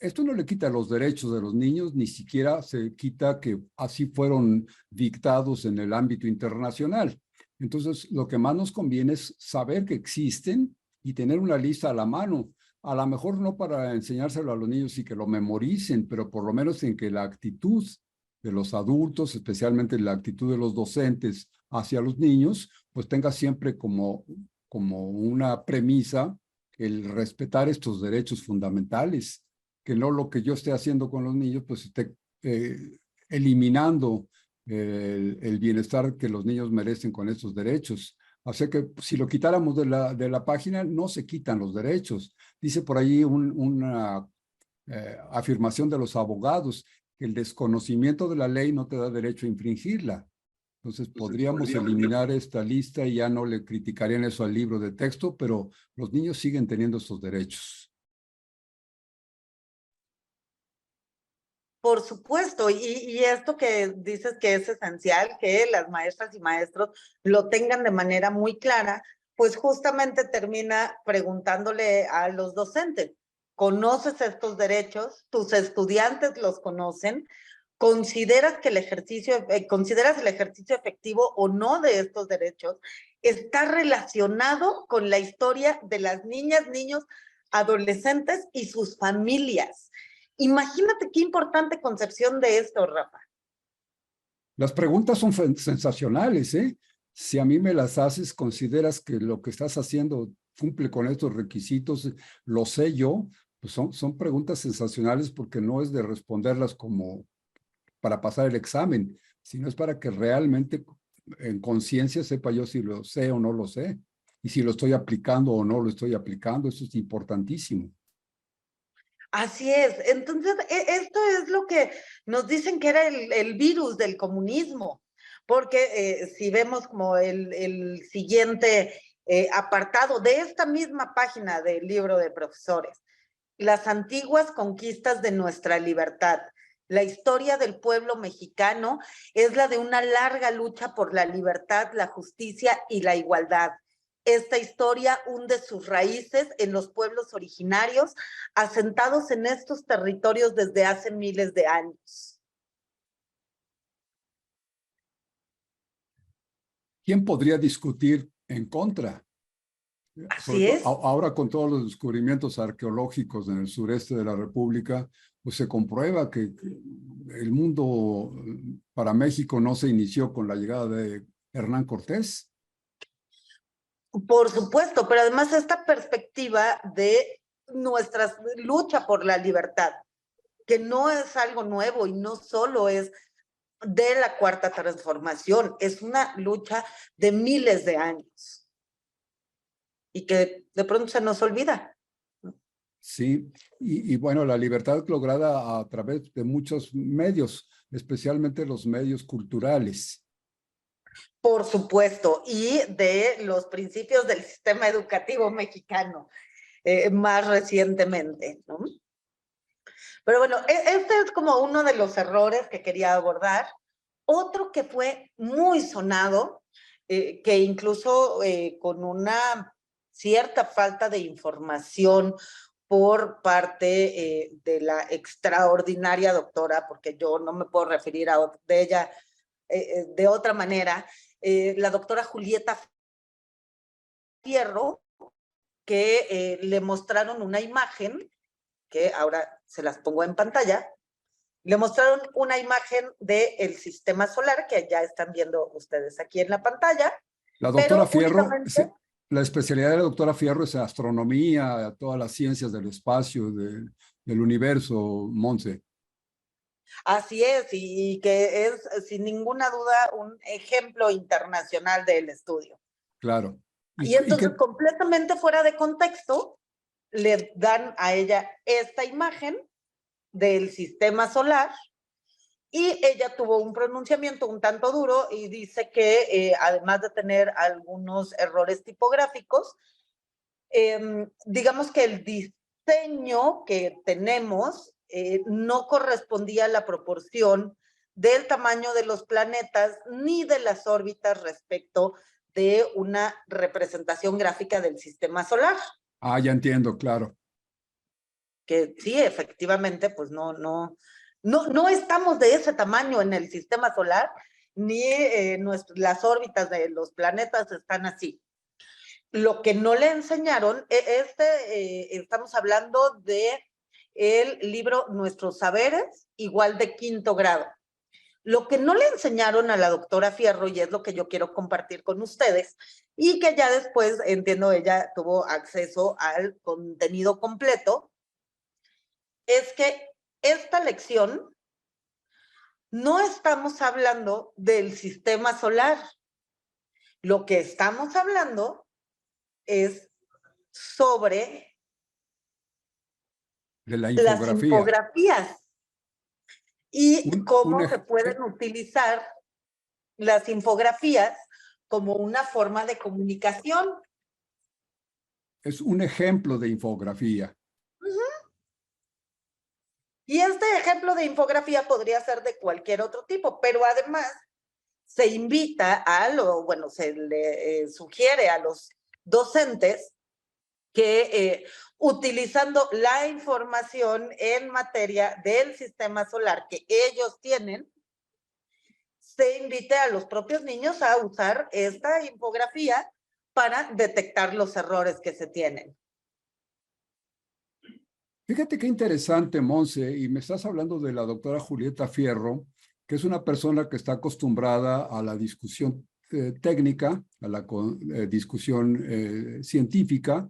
Esto no le quita los derechos de los niños, ni siquiera se quita que así fueron dictados en el ámbito internacional. Entonces, lo que más nos conviene es saber que existen y tener una lista a la mano. A lo mejor no para enseñárselo a los niños y que lo memoricen, pero por lo menos en que la actitud de los adultos, especialmente la actitud de los docentes hacia los niños, pues tenga siempre como una premisa el respetar estos derechos fundamentales, que no lo que yo esté haciendo con los niños, pues esté eliminando el bienestar que los niños merecen con estos derechos. O sea que si lo quitáramos de la página, no se quitan los derechos. Dice por ahí una afirmación de los abogados, que el desconocimiento de la ley no te da derecho a infringirla. Entonces podríamos eliminar esta lista y ya no le criticarían eso al libro de texto, pero los niños siguen teniendo estos derechos. Por supuesto, y esto que dices que es esencial, que las maestras y maestros lo tengan de manera muy clara, pues justamente termina preguntándole a los docentes, ¿conoces estos derechos? ¿Tus estudiantes los conocen? ¿Consideras el ejercicio efectivo o no de estos derechos está relacionado con la historia de las niñas, niños, adolescentes y sus familias? Imagínate qué importante concepción de esto, Rafa. Las preguntas son sensacionales, ¿eh? Si a mí me las haces, consideras que lo que estás haciendo cumple con estos requisitos, lo sé yo, pues son preguntas sensacionales porque no es de responderlas como para pasar el examen, sino es para que realmente en conciencia sepa yo si lo sé o no lo sé, y si lo estoy aplicando o no lo estoy aplicando. Eso es importantísimo. Así es. Entonces, esto es lo que nos dicen que era el virus del comunismo, porque si vemos como el siguiente apartado de esta misma página del libro de profesores, las antiguas conquistas de nuestra libertad. La historia del pueblo mexicano es la de una larga lucha por la libertad, la justicia y la igualdad. Esta historia hunde sus raíces en los pueblos originarios, asentados en estos territorios desde hace miles de años. ¿Quién podría discutir en contra? Así es. Ahora con todos los descubrimientos arqueológicos en el sureste de la República, pues se comprueba que el mundo para México no se inició con la llegada de Hernán Cortés. Por supuesto, pero además esta perspectiva de nuestra lucha por la libertad, que no es algo nuevo y no solo es de la Cuarta Transformación, es una lucha de miles de años y que de pronto se nos olvida. Sí, y bueno, la libertad lograda a través de muchos medios, especialmente los medios culturales. Por supuesto, y de los principios del sistema educativo mexicano, más recientemente, ¿no? Pero bueno, este es como uno de los errores que quería abordar. Otro que fue muy sonado, que incluso con una cierta falta de información por parte de la extraordinaria doctora, porque yo no me puedo referir a de ella de otra manera, la doctora Julieta Fierro, que le mostraron una imagen, que ahora se las pongo en pantalla, le mostraron una imagen del sistema solar, que ya están viendo ustedes aquí en la pantalla. La doctora Fierro, la especialidad de la doctora Fierro es astronomía, todas las ciencias del espacio, del universo, Monse. Así es, y que es sin ninguna duda un ejemplo internacional del estudio. Claro. Y entonces, completamente fuera de contexto, le dan a ella esta imagen del sistema solar y ella tuvo un pronunciamiento un tanto duro y dice que además de tener algunos errores tipográficos, digamos que el diseño que tenemos no correspondía a la proporción del tamaño de los planetas ni de las órbitas respecto de una representación gráfica del sistema solar. Ah, ya entiendo, claro. Que sí, efectivamente, pues no estamos de ese tamaño en el sistema solar, ni las órbitas de los planetas están así. Lo que no le enseñaron, estamos hablando de el libro Nuestros Saberes, igual de 5º grado. Lo que no le enseñaron a la doctora Fierro, y es lo que yo quiero compartir con ustedes, y que ya después, entiendo, ella tuvo acceso al contenido completo, es que esta lección no estamos hablando del sistema solar. Lo que estamos hablando es sobre De la las infografía. infografías y cómo se pueden utilizar las infografías como una forma de comunicación. Es un ejemplo de infografía. Y este ejemplo de infografía podría ser de cualquier otro tipo, pero además se invita se le sugiere a los docentes que utilizando la información en materia del sistema solar que ellos tienen, se invite a los propios niños a usar esta infografía para detectar los errores que se tienen. Fíjate qué interesante, Monse, y me estás hablando de la doctora Julieta Fierro, que es una persona que está acostumbrada a la discusión técnica, a la discusión científica,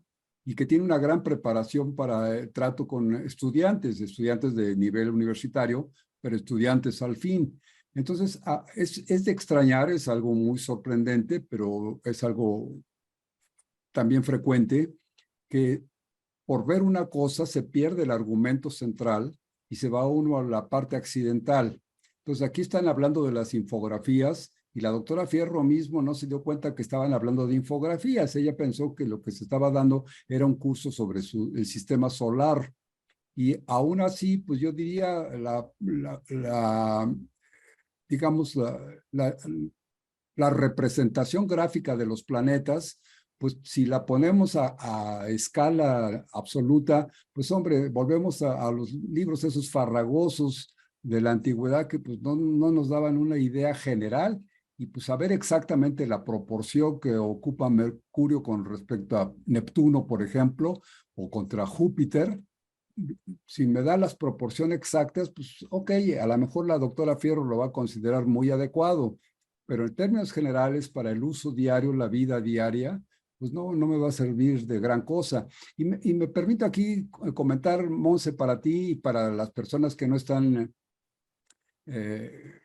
y que tiene una gran preparación para trato con estudiantes de nivel universitario, pero estudiantes al fin. Entonces, es de extrañar, es algo muy sorprendente, pero es algo también frecuente, que por ver una cosa se pierde el argumento central y se va uno a la parte accidental. Entonces, aquí están hablando de las infografías y la doctora Fierro mismo no se dio cuenta que estaban hablando de infografías. Ella pensó que lo que se estaba dando era un curso sobre el sistema solar. Y aún así, pues yo diría, digamos, la representación gráfica de los planetas, pues si la ponemos a escala absoluta, pues hombre, volvemos a los libros esos farragosos de la antigüedad que pues no nos daban una idea general y pues saber exactamente la proporción que ocupa Mercurio con respecto a Neptuno, por ejemplo, o contra Júpiter. Si me da las proporciones exactas, pues ok, a lo mejor la doctora Fierro lo va a considerar muy adecuado, pero en términos generales, para el uso diario, la vida diaria, pues no me va a servir de gran cosa. Y me permito aquí comentar, Monse, para ti y para las personas que no están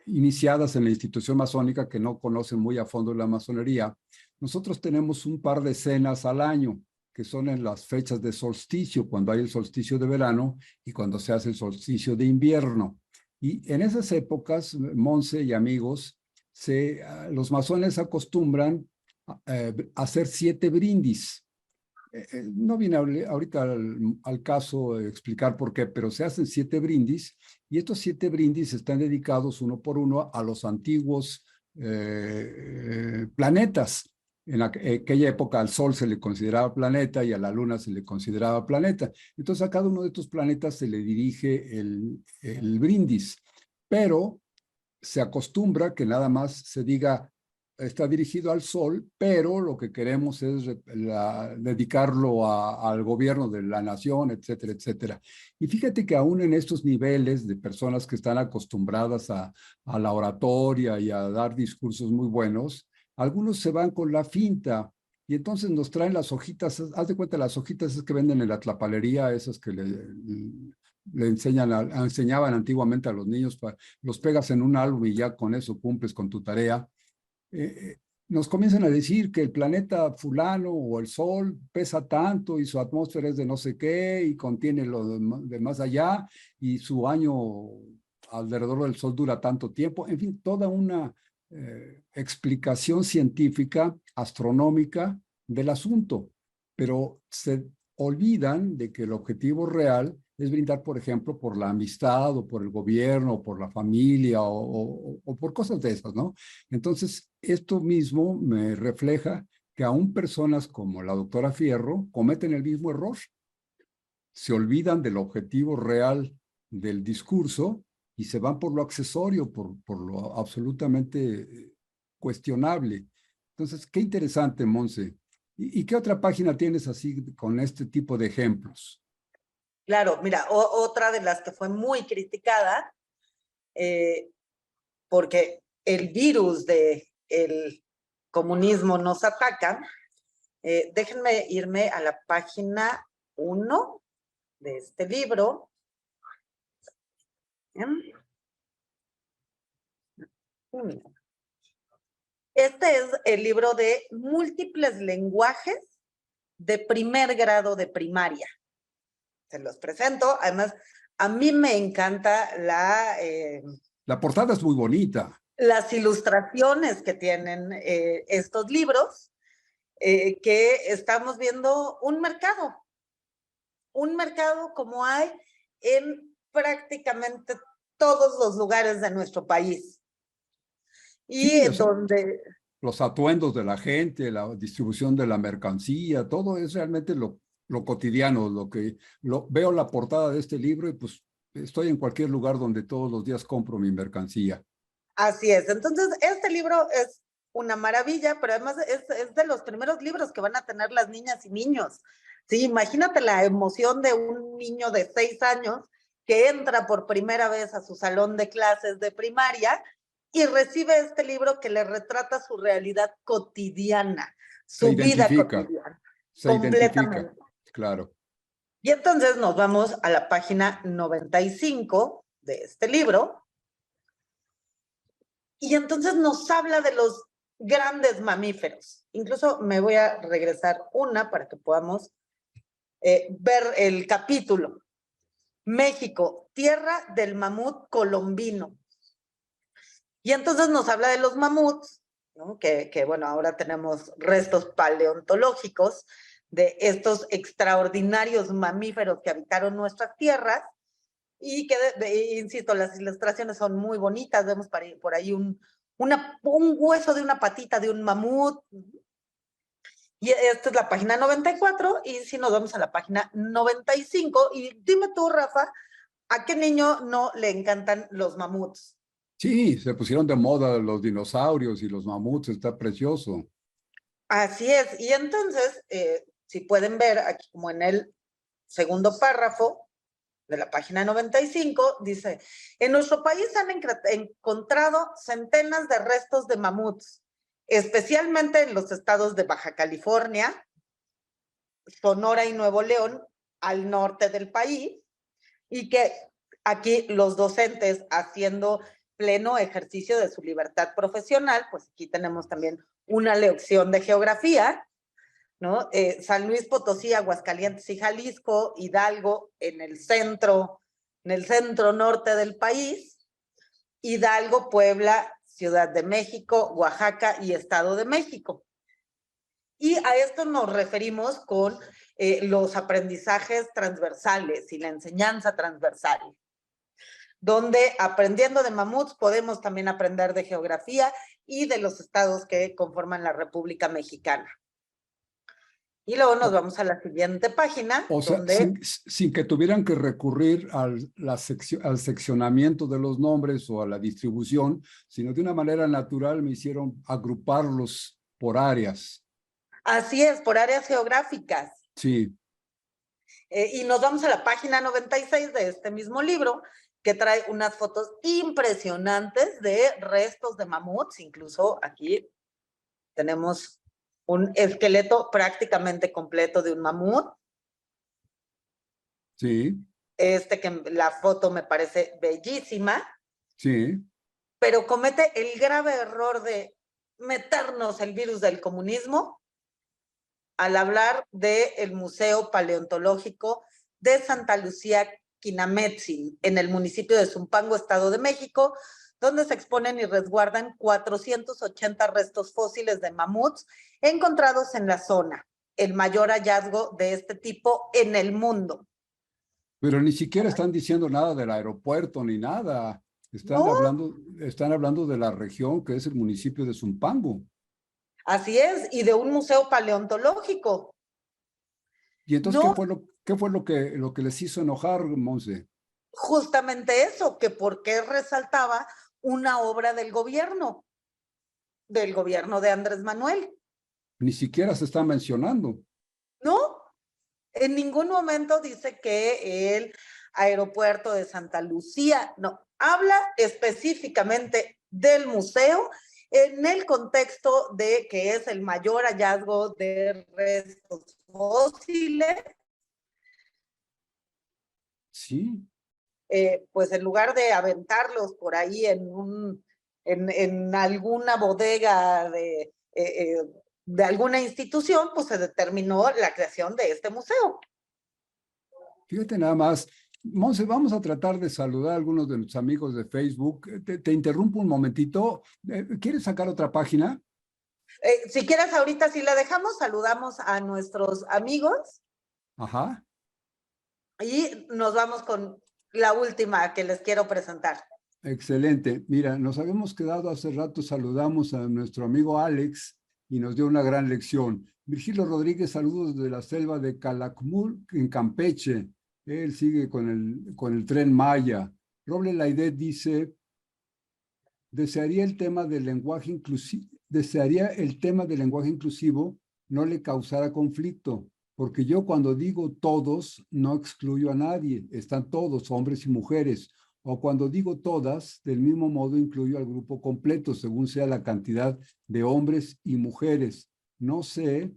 iniciadas en la institución masónica, que no conocen muy a fondo la masonería. Nosotros tenemos un par de cenas al año, que son en las fechas de solsticio, cuando hay el solsticio de verano y cuando se hace el solsticio de invierno. Y en esas épocas, Monse y amigos, los masones acostumbran hacer 7 brindis. No viene ahorita al caso explicar por qué, pero se hacen 7 brindis y estos 7 brindis están dedicados uno por uno a los antiguos planetas. En aquella época al Sol se le consideraba planeta y a la Luna se le consideraba planeta. Entonces a cada uno de estos planetas se le dirige el brindis, pero se acostumbra que nada más se diga está dirigido al Sol, pero lo que queremos es dedicarlo al gobierno de la nación, etcétera, etcétera. Y fíjate que aún en estos niveles de personas que están acostumbradas a la oratoria y a dar discursos muy buenos, algunos se van con la finta y entonces nos traen las hojitas, haz de cuenta las hojitas que venden en la tlapalería, esas que enseñaban antiguamente a los niños, los pegas en un álbum y ya con eso cumples con tu tarea. Nos comienzan a decir que el planeta fulano o el Sol pesa tanto y su atmósfera es de no sé qué y contiene lo de más allá y su año alrededor del Sol dura tanto tiempo. En fin, toda una explicación científica, astronómica del asunto, pero se olvidan de que el objetivo real es brindar, por ejemplo, por la amistad o por el gobierno o por la familia o por cosas de esas, ¿no? Entonces, esto mismo me refleja que aún personas como la doctora Fierro cometen el mismo error. Se olvidan del objetivo real del discurso y se van por lo accesorio, por lo absolutamente cuestionable. Entonces, qué interesante, Monse. ¿Y qué otra página tienes así con este tipo de ejemplos? Claro, mira, otra de las que fue muy criticada, porque el virus del comunismo nos ataca. Déjenme irme a la página 1 de este libro. Este es el libro de múltiples lenguajes de primer grado de primaria. Se los presento. Además, a mí me encanta La portada es muy bonita. Las ilustraciones que tienen estos libros, que estamos viendo un mercado como hay en prácticamente todos los lugares de nuestro país. Y Sí, donde... los atuendos de la gente, la distribución de la mercancía, todo es realmente lo cotidiano, veo la portada de este libro y pues estoy en cualquier lugar donde todos los días compro mi mercancía. Así es. Entonces, este libro es una maravilla, pero además es de los primeros libros que van a tener las niñas y niños. Sí, imagínate la emoción de un niño de 6 años que entra por primera vez a su salón de clases de primaria y recibe este libro que le retrata su realidad cotidiana, Se su vida identifica, cotidiana, se identifica, completamente. claro. Y entonces nos vamos a la página 95 de este libro, y entonces nos habla de los grandes mamíferos. Incluso me voy a regresar una para que podamos ver el capítulo. México, tierra del mamut colombino. Y entonces nos habla de los mamuts, ¿no? Que bueno, ahora tenemos restos paleontológicos de estos extraordinarios mamíferos que habitaron nuestras tierras y que, insisto, las ilustraciones son muy bonitas. Vemos por ahí un hueso de una patita de un mamut. Y esta es la página 94, y si nos vamos a la página 95, y dime tú, Rafa, ¿a qué niño no le encantan los mamuts? Sí, se pusieron de moda los dinosaurios y los mamuts, está precioso. Así es. Y entonces, si pueden ver aquí como en el segundo párrafo de la página 95, dice, en nuestro país han encontrado centenas de restos de mamuts, especialmente en los estados de Baja California, Sonora y Nuevo León, al norte del país, y que aquí los docentes, haciendo pleno ejercicio de su libertad profesional, pues aquí tenemos también una lección de geografía, ¿no? San Luis Potosí, Aguascalientes y Jalisco, Hidalgo en el centro norte del país, Hidalgo, Puebla, Ciudad de México, Oaxaca y Estado de México. Y a esto nos referimos con los aprendizajes transversales y la enseñanza transversal, donde aprendiendo de mamuts podemos también aprender de geografía y de los estados que conforman la República Mexicana. Y luego nos vamos a la siguiente página, O sea, donde... sin que tuvieran que recurrir al seccionamiento de los nombres o a la distribución, sino de una manera natural me hicieron agruparlos por áreas. Así es, por áreas geográficas. Sí. Y nos vamos a la página 96 de este mismo libro, que trae unas fotos impresionantes de restos de mamuts. Incluso aquí tenemos un esqueleto prácticamente completo de un mamut. Sí. que la foto me parece bellísima, Sí, pero comete el grave error de meternos el virus del comunismo al hablar del Museo Paleontológico de Santa Lucía Quinametzin, en el municipio de Zumpango, Estado de México, donde se exponen y resguardan 480 restos fósiles de mamuts encontrados en la zona, el mayor hallazgo de este tipo en el mundo. pero ni siquiera están diciendo nada del aeropuerto ni nada. No, Están hablando de la región que es el municipio de Zumpango. así es, y de un museo paleontológico. Y entonces, No, qué fue lo que les hizo enojar, Monse? justamente eso, que por qué resaltaba una obra del gobierno de Andrés Manuel. Ni siquiera se está mencionando. No, en ningún momento dice que el aeropuerto de Santa Lucía, no, habla específicamente del museo en el contexto de que es el mayor hallazgo de restos fósiles. Sí, Pues en lugar de aventarlos por ahí en alguna bodega de alguna institución, pues se determinó la creación de este museo. fíjate nada más. Monse, vamos a tratar de saludar a algunos de nuestros amigos de Facebook. Te interrumpo un momentito. ¿Quieres sacar otra página? Si quieres, ahorita sí la dejamos, saludamos a nuestros amigos Ajá. y nos vamos con la última que les quiero presentar. Excelente. Mira, nos habíamos quedado hace rato, saludamos a nuestro amigo Alex y nos dio una gran lección. Virgilio Rodríguez, saludos de la selva de Calakmul, en Campeche. Él sigue con el Tren Maya. Roble Laidet dice, desearía el tema del lenguaje inclusivo no le causara conflicto, porque yo cuando digo todos, no excluyo a nadie, están todos, hombres y mujeres, o cuando digo todas, del mismo modo incluyo al grupo completo, según sea la cantidad de hombres y mujeres. No sé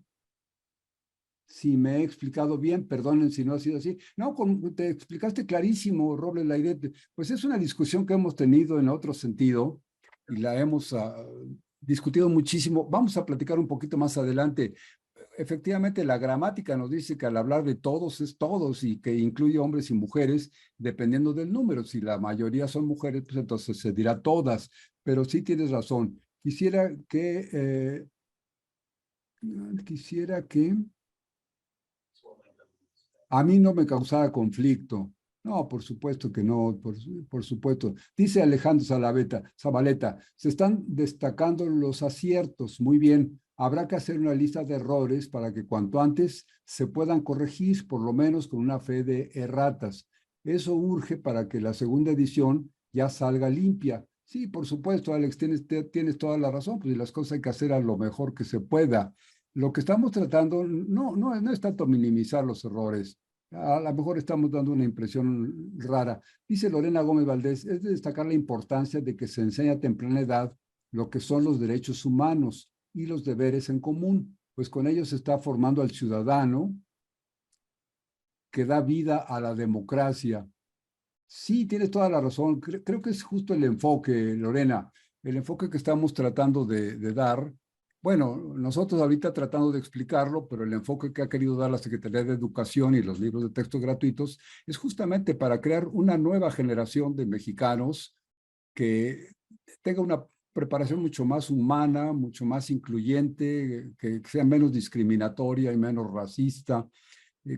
si me he explicado bien, perdonen si no ha sido así. No, te explicaste clarísimo, Robles Laidet. Pues es una discusión que hemos tenido en otro sentido y la hemos discutido muchísimo. Vamos a platicar un poquito más adelante. Efectivamente, la gramática nos dice que al hablar de todos es todos y que incluye hombres y mujeres, dependiendo del número. Si la mayoría son mujeres, pues entonces se dirá todas, pero sí tienes razón. Quisiera que a mí no me causaba conflicto. No, por supuesto que no, por supuesto. Dice Alejandro Zabaleta, se están destacando los aciertos. Muy bien, habrá que hacer una lista de errores para que cuanto antes se puedan corregir, por lo menos con una fe de erratas. Eso urge para que la segunda edición ya salga limpia. Sí, por supuesto, Alex, tienes toda la razón, pues las cosas hay que hacer a lo mejor que se pueda. Lo que estamos tratando no es tanto minimizar los errores, a lo mejor estamos dando una impresión rara. Dice Lorena Gómez Valdés, es de destacar la importancia de que se enseñe a temprana edad lo que son los derechos humanos y los deberes en común, pues con ellos se está formando al ciudadano que da vida a la democracia. Sí, tienes toda la razón. Creo que es justo el enfoque, Lorena, el enfoque que estamos tratando de dar. Bueno, nosotros ahorita tratando de explicarlo, pero el enfoque que ha querido dar la Secretaría de Educación y los libros de texto gratuitos es justamente para crear una nueva generación de mexicanos que tenga una preparación mucho más humana, mucho más incluyente, que sea menos discriminatoria y menos racista.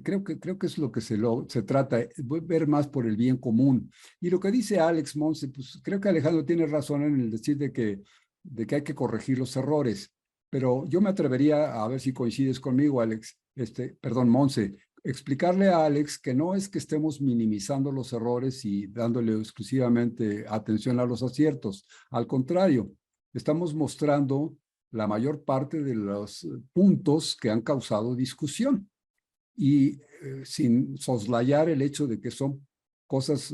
Creo que es lo que se trata, ver más por el bien común. Y lo que dice Alex Monse, pues creo que Alejandro tiene razón en el decir de que hay que corregir los errores, pero yo me atrevería a ver si coincides conmigo, Alex, perdón, Monse, explicarle a Alex que no es que estemos minimizando los errores y dándole exclusivamente atención a los aciertos, al contrario, estamos mostrando la mayor parte de los puntos que han causado discusión y sin soslayar el hecho de que son cosas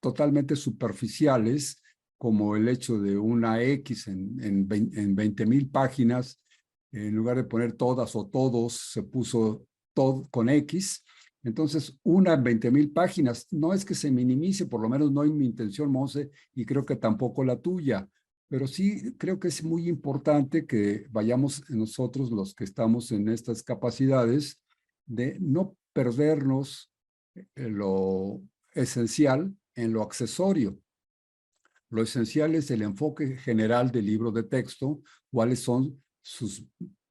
totalmente superficiales, como el hecho de una X en 20,000 páginas, en lugar de poner todas o todos, se puso todo con X, Entonces, una en 20,000 páginas, no es que se minimice, por lo menos no es mi intención, Monse, y creo que tampoco la tuya, pero sí creo que es muy importante que vayamos nosotros, los que estamos en estas capacidades, de no perdernos lo esencial en lo accesorio. Lo esencial es el enfoque general del libro de texto, cuáles son sus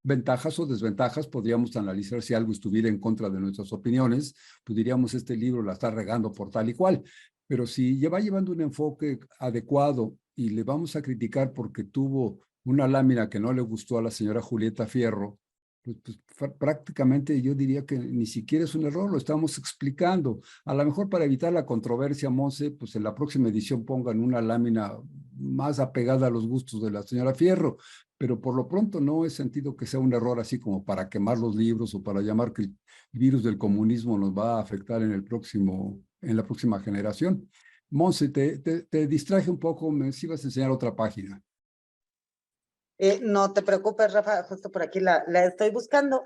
ventajas o desventajas. Podríamos analizar si algo estuviera en contra de nuestras opiniones, pues diríamos, este libro la está regando por tal y cual. Pero si va llevando un enfoque adecuado y le vamos a criticar porque tuvo una lámina que no le gustó a la señora Julieta Fierro, pues prácticamente yo diría que ni siquiera es un error, lo estamos explicando. A lo mejor para evitar la controversia, Monse, pues en la próxima edición pongan una lámina más apegada a los gustos de la señora Fierro, pero por lo pronto no he sentido que sea un error así como para quemar los libros o para llamar que el virus del comunismo nos va a afectar en la próxima generación. Monse, te distraje un poco, me ibas a enseñar otra página. No te preocupes, Rafa, justo por aquí la estoy buscando,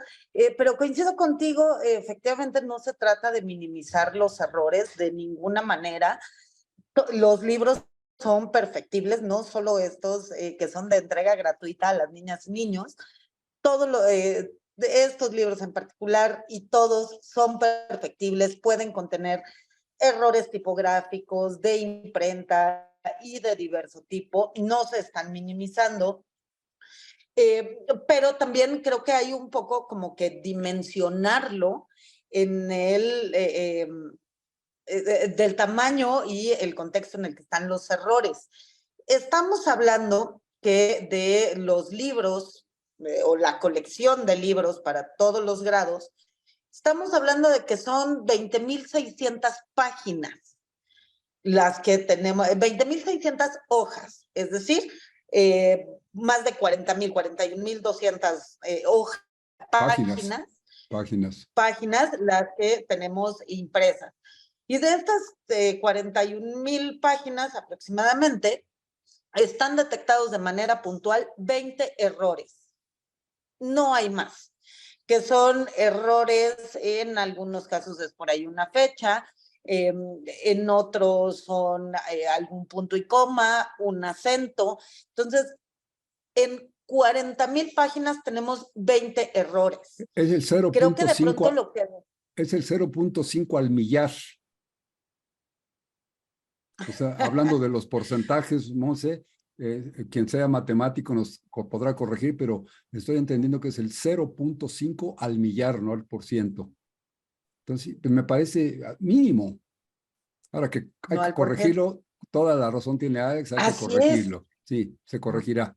pero coincido contigo, efectivamente no se trata de minimizar los errores de ninguna manera. Los libros son perfectibles, no solo estos que son de entrega gratuita a las niñas y niños, todos de estos libros en particular y todos son perfectibles, pueden contener errores tipográficos, de imprenta y de diverso tipo, no se están minimizando. Pero también creo que hay un poco como que dimensionarlo en del tamaño y el contexto en el que están los errores. Estamos hablando que de los libros o la colección de libros para todos los grados, estamos hablando de que son 20,600 páginas las que tenemos, 20,600 hojas, es decir, más de 40,000, 41,200 hojas, Páginas, páginas, páginas. páginas las que tenemos impresas. Y de estas 41,000 páginas aproximadamente, están detectados de manera puntual 20 errores. No hay más, que son errores, en algunos casos es por ahí una fecha, en otros son algún punto y coma, un acento. Entonces, en 40,000 páginas tenemos 20 errores. Es el Creo que de pronto 0.5, lo que... es el 0.5 al millar. O sea, hablando de los porcentajes, Monse, quien sea matemático nos podrá corregir, pero estoy entendiendo que es el 0.5 al millar, no al por ciento. Entonces, pues me parece mínimo. Ahora que hay No que al por ciento. corregirlo, toda la razón tiene Alex, hay que Así es. corregirlo. Sí, se corregirá.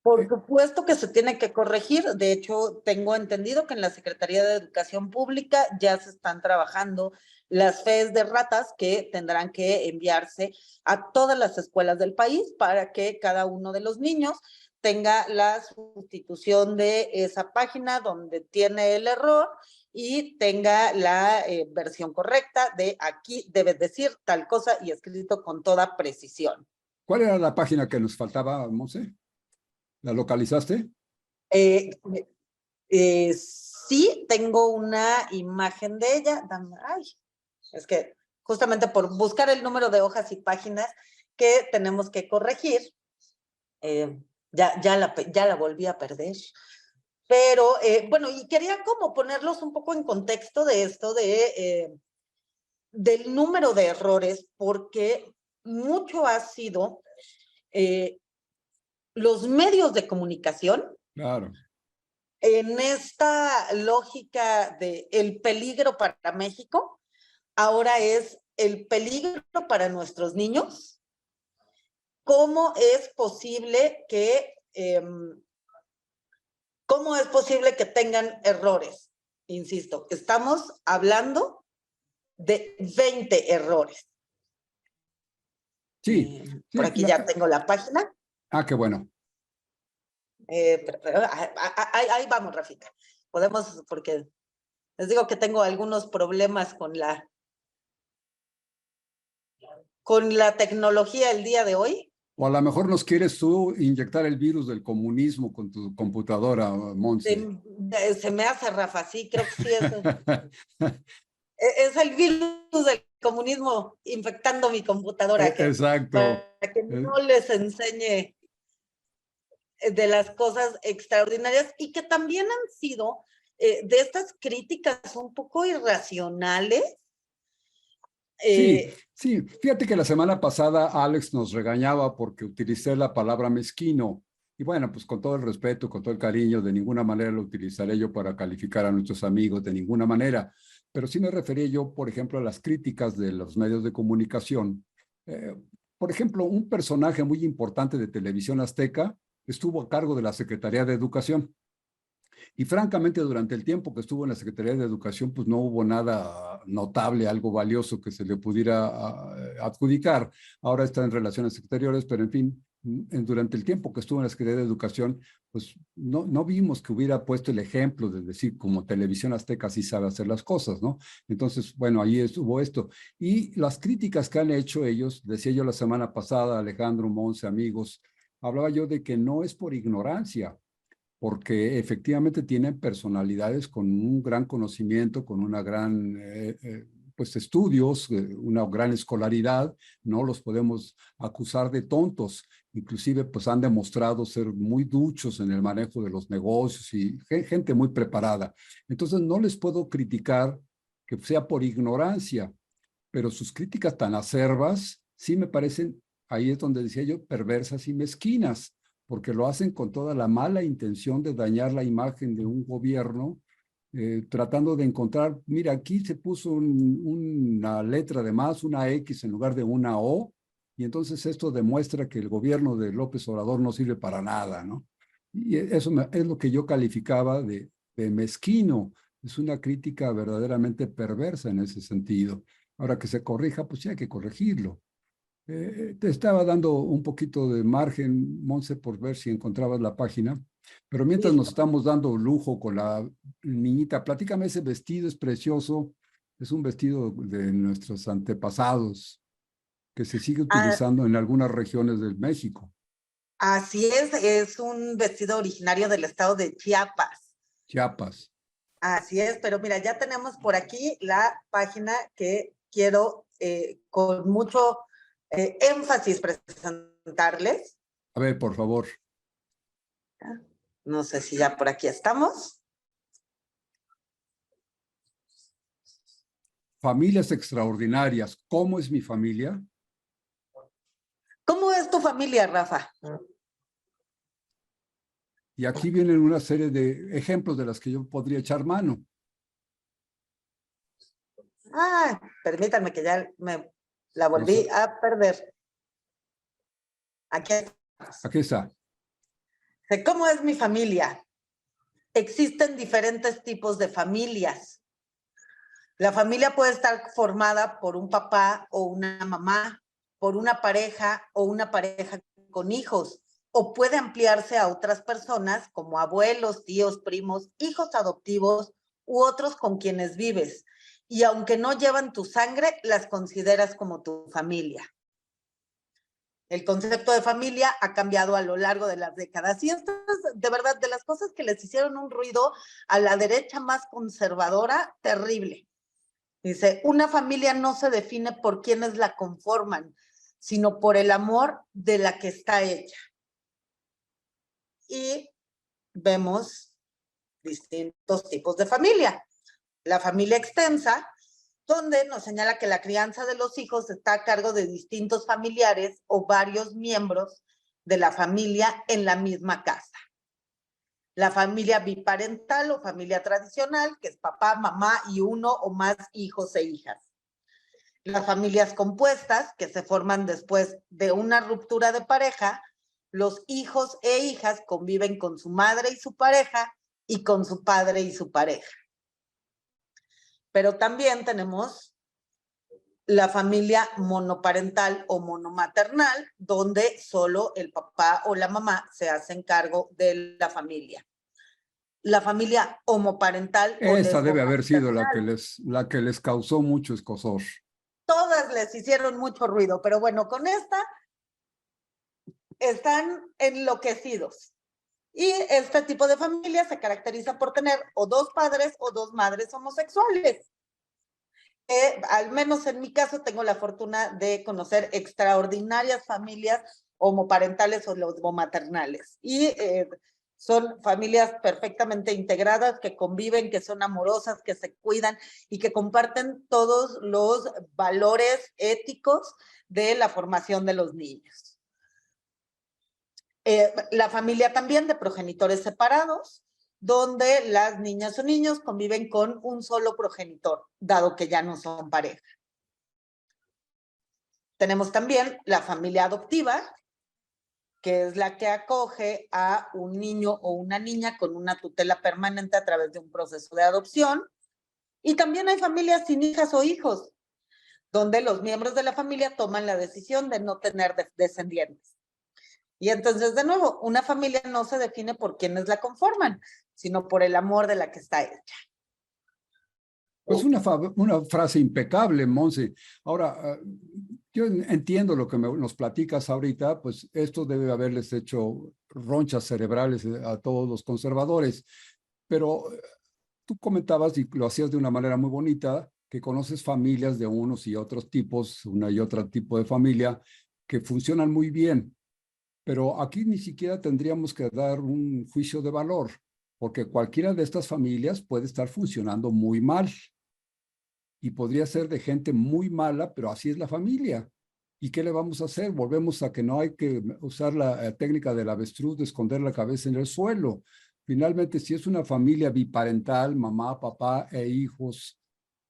Por supuesto que se tiene que corregir. De hecho, tengo entendido que en la Secretaría de Educación Pública ya se están trabajando las FES de ratas que tendrán que enviarse a todas las escuelas del país para que cada uno de los niños tenga la sustitución de esa página donde tiene el error y tenga la versión correcta de aquí debes decir tal cosa y escrito con toda precisión. ¿Cuál era la página que nos faltaba, Monse? ¿La localizaste? Eh, sí, tengo una imagen de ella. Ay, es que justamente por buscar el número de hojas y páginas que tenemos que corregir, ya la volví a perder. Pero bueno, y quería como ponerlos un poco en contexto de esto del número de errores, porque mucho ha sido los medios de comunicación Claro. en esta lógica de el peligro para México, ahora es el peligro para nuestros niños. ¿Cómo es posible que tengan errores? Insisto, estamos hablando de 20 errores. Sí, Por sí. aquí ya tengo la página. Qué bueno. Ahí vamos, Rafita. Podemos, porque les digo que tengo algunos problemas con la tecnología el día de hoy. O a lo mejor nos quieres tú inyectar el virus del comunismo con tu computadora, Monse. Se me hace, Rafa, sí, creo que sí es el virus del comunismo infectando mi computadora, Exacto. para que no les enseñe de las cosas extraordinarias y que también han sido de estas críticas un poco irracionales. Sí, sí. Fíjate que la semana pasada Alex nos regañaba porque utilicé la palabra mezquino. Y bueno, pues con todo el respeto, con todo el cariño, de ninguna manera lo utilizaré yo para calificar a nuestros amigos, de ninguna manera. Pero sí me refería yo, por ejemplo, a las críticas de los medios de comunicación. Eh, por ejemplo, un personaje muy importante de Televisión Azteca estuvo a cargo de la Secretaría de Educación. Y francamente, durante el tiempo que estuvo en la Secretaría de Educación, pues no hubo nada notable, algo valioso que se le pudiera adjudicar. Ahora está en Relaciones Exteriores, pero en fin, durante el tiempo que estuvo en la Secretaría de Educación, pues no vimos que hubiera puesto el ejemplo de decir como Televisión Azteca sí sabe hacer las cosas, ¿no? Entonces, bueno, ahí estuvo esto. Y las críticas que han hecho ellos, decía yo la semana pasada, Alejandro, Monse, amigos, hablaba yo de que no es por ignorancia, porque efectivamente tienen personalidades con un gran conocimiento, con una gran, pues estudios, una gran escolaridad, no los podemos acusar de tontos, inclusive pues han demostrado ser muy duchos en el manejo de los negocios y gente muy preparada. Entonces no les puedo criticar que sea por ignorancia, pero sus críticas tan acerbas sí me parecen, ahí es donde decía yo, perversas y mezquinas, porque lo hacen con toda la mala intención de dañar la imagen de un gobierno, tratando de encontrar, mira, aquí se puso una letra de más, una X en lugar de una O, y entonces esto demuestra que el gobierno de López Obrador no sirve para nada, ¿no? Y eso es lo que yo calificaba de mezquino, es una crítica verdaderamente perversa en ese sentido. Ahora que se corrija, pues sí hay que corregirlo. Te estaba dando un poquito de margen, Monse, por ver si encontrabas la página, pero mientras nos Listo. estamos dando lujo con la niñita, platícame, ese vestido es precioso, es un vestido de nuestros antepasados que se sigue Ah, utilizando en algunas regiones de México. así es un vestido originario del estado de Chiapas. Chiapas. Así es, pero mira, ya tenemos por aquí la página que quiero con mucho énfasis presentarles. A ver, por favor. No sé si ya por aquí estamos. Familias extraordinarias. ¿Cómo es mi familia? ¿Cómo es tu familia, Rafa? Y aquí vienen una serie de ejemplos de las que yo podría echar mano. Ah, permítanme que ya me la No sé, volví a perder. Aquí estamos. aquí está. ¿Cómo es mi familia? Existen diferentes tipos de familias. La familia puede estar formada por un papá o una mamá, por una pareja o una pareja con hijos, o puede ampliarse a otras personas como abuelos, tíos, primos, hijos adoptivos u otros con quienes vives. Y aunque no llevan tu sangre, las consideras como tu familia. El concepto de familia ha cambiado a lo largo de las décadas. Y esto es, de verdad, de las cosas que les hicieron un ruido a la derecha más conservadora, terrible. Dice, una familia no se define por quienes la conforman, sino por el amor de la que está hecha. Y vemos distintos tipos de familia. La familia extensa, donde nos señala que la crianza de los hijos está a cargo de distintos familiares o varios miembros de la familia en la misma casa. La familia biparental o familia tradicional, que es papá, mamá y uno o más hijos e hijas. Las familias compuestas, que se forman después de una ruptura de pareja, los hijos e hijas conviven con su madre y su pareja y con su padre y su pareja. Pero también tenemos la familia monoparental o monomaternal, donde solo el papá o la mamá se hacen cargo de la familia. La familia homoparental o Esa debe haber sido lesbomaternal, la que les causó mucho escozor. todas les hicieron mucho ruido, pero bueno, con esta están enloquecidos. Y este tipo de familia se caracteriza por tener o dos padres o dos madres homosexuales. Al menos en mi caso tengo la fortuna de conocer extraordinarias familias homoparentales o homomaternales. Y son familias perfectamente integradas, que conviven, que son amorosas, que se cuidan y que comparten todos los valores éticos de la formación de los niños. La familia también de progenitores separados, donde las niñas o niños conviven con un solo progenitor, dado que ya no son pareja. Tenemos también la familia adoptiva, que es la que acoge a un niño o una niña con una tutela permanente a través de un proceso de adopción. Y también hay familias sin hijas o hijos, donde los miembros de la familia toman la decisión de no tener descendientes. Y entonces, de nuevo, una familia no se define por quienes la conforman, sino por el amor de la que está hecha. Pues una frase impecable, Monse. Ahora, yo entiendo lo que nos platicas ahorita, pues esto debe haberles hecho ronchas cerebrales a todos los conservadores, pero tú comentabas, y lo hacías de una manera muy bonita, que conoces familias de unos y otros tipos, una y otra tipo de familia, que funcionan muy bien. Pero aquí ni siquiera tendríamos que dar un juicio de valor, porque cualquiera de estas familias puede estar funcionando muy mal y podría ser de gente muy mala, pero así es la familia. ¿Y qué le vamos a hacer? Volvemos a que no hay que usar la técnica del avestruz de esconder la cabeza en el suelo. Finalmente, si es una familia biparental, mamá, papá e hijos,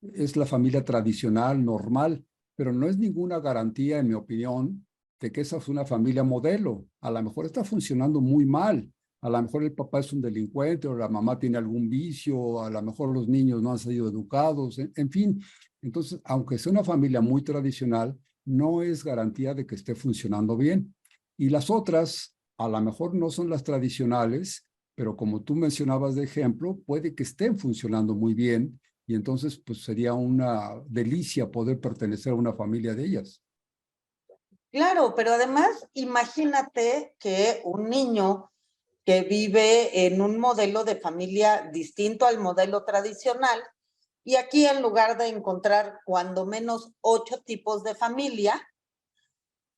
es la familia tradicional, normal, pero no es ninguna garantía, en mi opinión, de que esa es una familia modelo. A lo mejor está funcionando muy mal. A lo mejor el papá es un delincuente o la mamá tiene algún vicio, a lo mejor los niños no han sido educados, en fin. Entonces, aunque sea una familia muy tradicional, no es garantía de que esté funcionando bien. Y las otras, a lo mejor no son las tradicionales, pero como tú mencionabas de ejemplo, puede que estén funcionando muy bien y entonces pues sería una delicia poder pertenecer a una familia de ellas. Claro, pero además imagínate que un niño que vive en un modelo de familia distinto al modelo tradicional, y aquí en lugar de encontrar cuando menos 8 tipos de familia,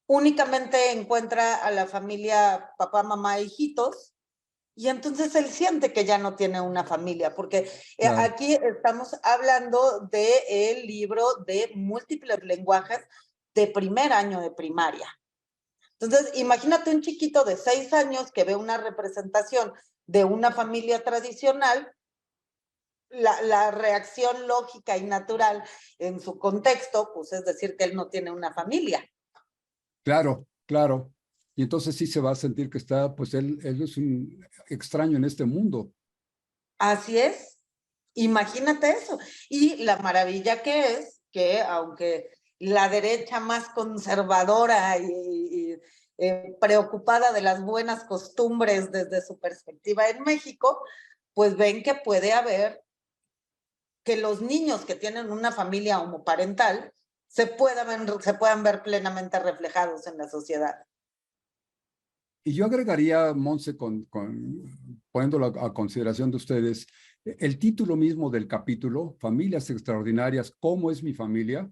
únicamente encuentra a la familia papá, mamá, hijitos, y entonces él siente que ya no tiene una familia, porque Claro. aquí estamos hablando del libro de múltiples lenguajes de primer año de primaria. Entonces, imagínate un chiquito de 6 años que ve una representación de una familia tradicional, la reacción lógica y natural en su contexto, pues es decir que él no tiene una familia. Claro, claro. Y entonces sí se va a sentir que está, pues él es un extraño en este mundo. Así es, imagínate eso. Y la maravilla que es que aunque la derecha más conservadora y preocupada de las buenas costumbres desde su perspectiva en México, pues ven que puede haber que los niños que tienen una familia homoparental se puedan ver plenamente reflejados en la sociedad. Y yo agregaría, Monse, poniéndolo a consideración de ustedes, el título mismo del capítulo, Familias Extraordinarias, ¿cómo es mi familia?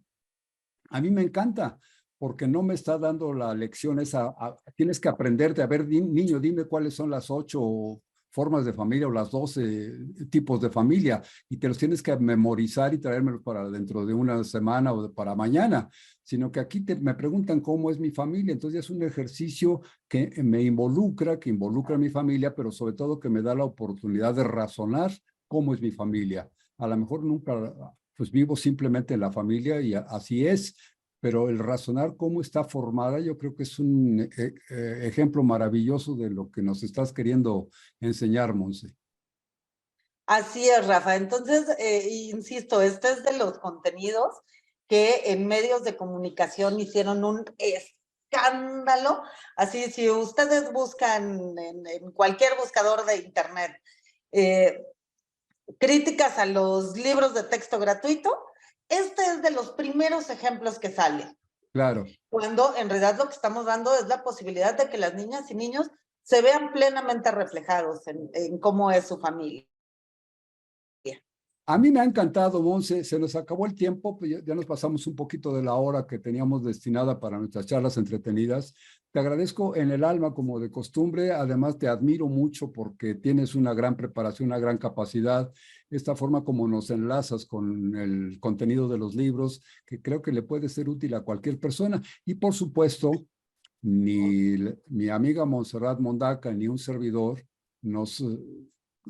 A mí me encanta, porque no me está dando la lección esa, tienes que aprenderte, a ver, niño, dime cuáles son las 8 formas de familia o las 12 tipos de familia, y te los tienes que memorizar y traérmelos para dentro de una semana o para mañana, sino que aquí me preguntan cómo es mi familia, entonces es un ejercicio que me involucra, que involucra a mi familia, pero sobre todo que me da la oportunidad de razonar cómo es mi familia. A lo mejor nunca pues vivo simplemente en la familia y así es, pero el razonar cómo está formada, yo creo que es un ejemplo maravilloso de lo que nos estás queriendo enseñar, Monse. Así es, Rafa. Entonces, insisto, este es de los contenidos que en medios de comunicación hicieron un escándalo. Así, si ustedes buscan en cualquier buscador de internet críticas a los libros de texto gratuito, este es de los primeros ejemplos que sale. Claro. cuando en realidad lo que estamos dando es la posibilidad de que las niñas y niños se vean plenamente reflejados en cómo es su familia. A mí me ha encantado, Monse. Se nos acabó el tiempo, pues ya nos pasamos un poquito de la hora que teníamos destinada para nuestras charlas entretenidas. Te agradezco en el alma, como de costumbre. Además, te admiro mucho porque tienes una gran preparación, una gran capacidad. Esta forma como nos enlazas con el contenido de los libros, que creo que le puede ser útil a cualquier persona. Y por supuesto, ni mi amiga Montserrat Mondaca ni un servidor nos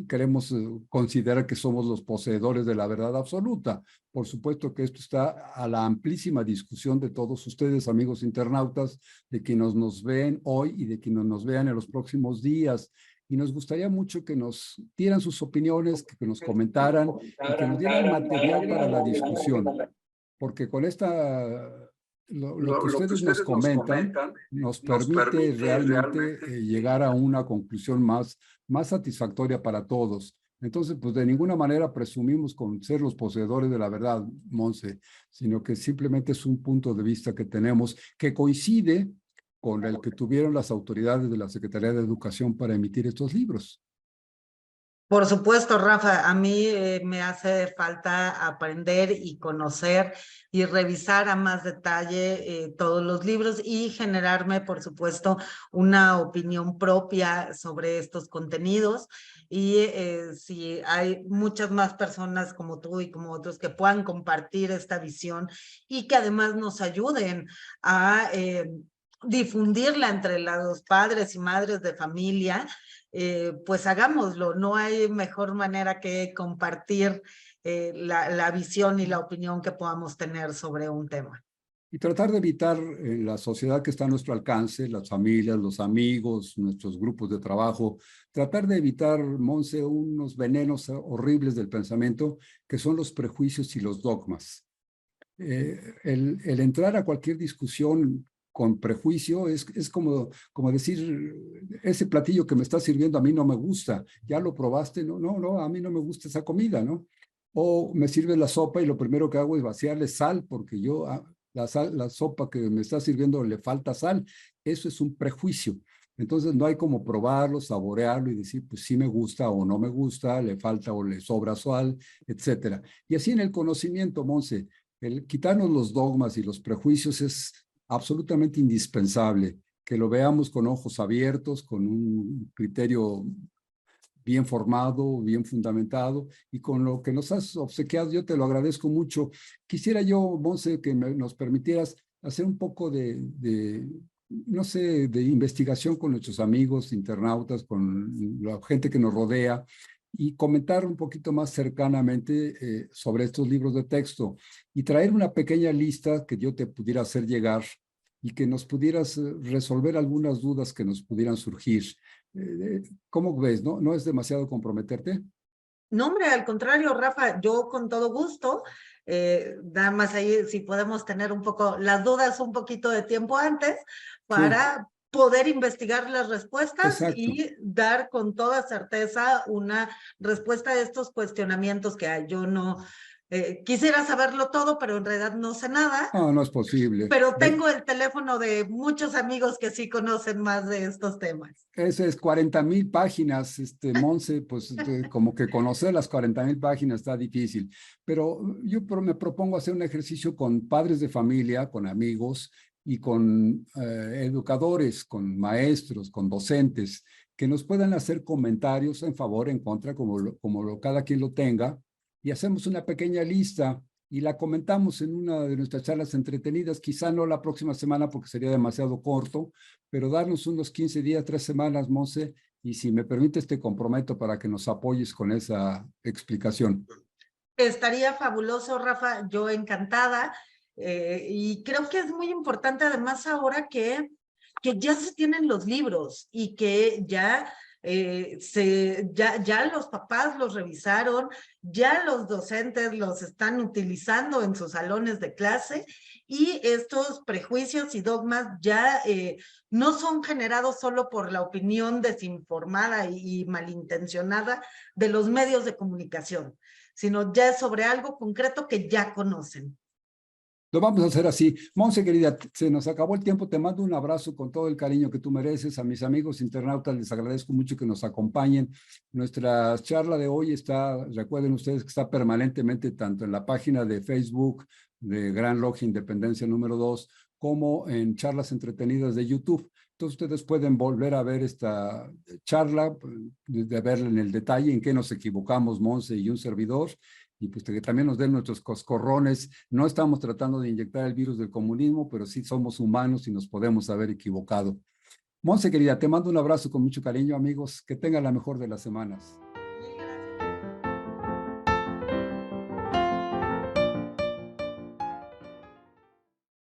queremos considerar que somos los poseedores de la verdad absoluta. Por supuesto que esto está a la amplísima discusión de todos ustedes, amigos internautas, de quienes nos ven hoy y de quienes nos vean en los próximos días. Y nos gustaría mucho que nos dieran sus opiniones, que nos comentaran y que nos dieran material para la discusión, porque con lo que Lo que ustedes nos ustedes nos comentan comentan nos nos permite permite realmente realmente llegar a una conclusión más satisfactoria para todos. Entonces, pues de ninguna manera presumimos con ser los poseedores de la verdad, Monse, sino que simplemente es un punto de vista que tenemos que coincide con el que tuvieron las autoridades de la Secretaría de Educación para emitir estos libros. Por supuesto, Rafa, a mí me hace falta aprender y conocer y revisar a más detalle todos los libros y generarme, por supuesto, una opinión propia sobre estos contenidos. Y si hay muchas más personas como tú y como otros que puedan compartir esta visión y que además nos ayuden a difundirla entre los padres y madres de familia, pues hagámoslo. No hay mejor manera que compartir la visión y la opinión que podamos tener sobre un tema. Y tratar de evitar en la sociedad que está a nuestro alcance, las familias, los amigos, nuestros grupos de trabajo, tratar de evitar, Monse, unos venenos horribles del pensamiento que son los prejuicios y los dogmas. El entrar a cualquier discusión con prejuicio es como decir, ese platillo que me está sirviendo a mí no me gusta, ¿ya lo probaste? No, no, no, a mí no me gusta esa comida, ¿no? O me sirve la sopa y lo primero que hago es vaciarle sal porque yo, la sopa que me está sirviendo le falta sal. Eso es un prejuicio. Entonces no hay como probarlo, saborearlo y decir, pues sí me gusta o no me gusta, le falta o le sobra sal, etcétera. Y así en el conocimiento, Monse, el quitarnos los dogmas y los prejuicios es absolutamente indispensable, que lo veamos con ojos abiertos, con un criterio bien formado, bien fundamentado, y con lo que nos has obsequiado, yo te lo agradezco mucho. Quisiera yo, Monse, que nos permitieras hacer un poco no sé, de investigación con nuestros amigos internautas, con la gente que nos rodea, y comentar un poquito más cercanamente sobre estos libros de texto y traer una pequeña lista que yo te pudiera hacer llegar y que nos pudieras resolver algunas dudas que nos pudieran surgir. ¿Cómo ves? ¿No es demasiado comprometerte? No, hombre, al contrario, Rafa, yo con todo gusto, nada más ahí si podemos tener un poco las dudas un poquito de tiempo antes Sí, para poder investigar las respuestas exacto. y dar con toda certeza una respuesta a estos cuestionamientos que hay. Yo no quisiera saberlo todo, pero en realidad no sé nada, No, no es posible. pero tengo el teléfono de muchos amigos que sí conocen más de estos temas. Ese es 40,000 páginas, Monse, pues como que conocer las 40,000 páginas está difícil, pero me propongo hacer un ejercicio con padres de familia, con amigos y con educadores, con maestros, con docentes, que nos puedan hacer comentarios en favor, en contra, cada quien lo tenga, y hacemos una pequeña lista y la comentamos en una de nuestras charlas entretenidas, quizá no la próxima semana porque sería demasiado corto, pero darnos unos 15 días, 3 semanas, Monse, y si me permites te comprometo para que nos apoyes con esa explicación. Estaría fabuloso, Rafa, yo encantada. Y creo que es muy importante además ahora que ya se tienen los libros y que ya los papás los revisaron, ya los docentes los están utilizando en sus salones de clase y estos prejuicios y dogmas ya no son generados solo por la opinión desinformada y malintencionada de los medios de comunicación, sino ya es sobre algo concreto que ya conocen. Lo vamos a hacer así. Monse, querida, se nos acabó el tiempo. Te mando un abrazo con todo el cariño que tú mereces. A mis amigos internautas les agradezco mucho que nos acompañen. Nuestra charla de hoy está, recuerden ustedes que está permanentemente tanto en la página de Facebook de Gran Logia Independencia número 2 como en charlas entretenidas de YouTube. Entonces ustedes pueden volver a ver esta charla, de verla en el detalle, en qué nos equivocamos Monse y un servidor, y pues que también nos den nuestros coscorrones. No estamos tratando de inyectar el virus del comunismo, pero sí somos humanos y nos podemos haber equivocado. Monse, querida, te mando un abrazo con mucho cariño, amigos. Que tengan la mejor de las semanas.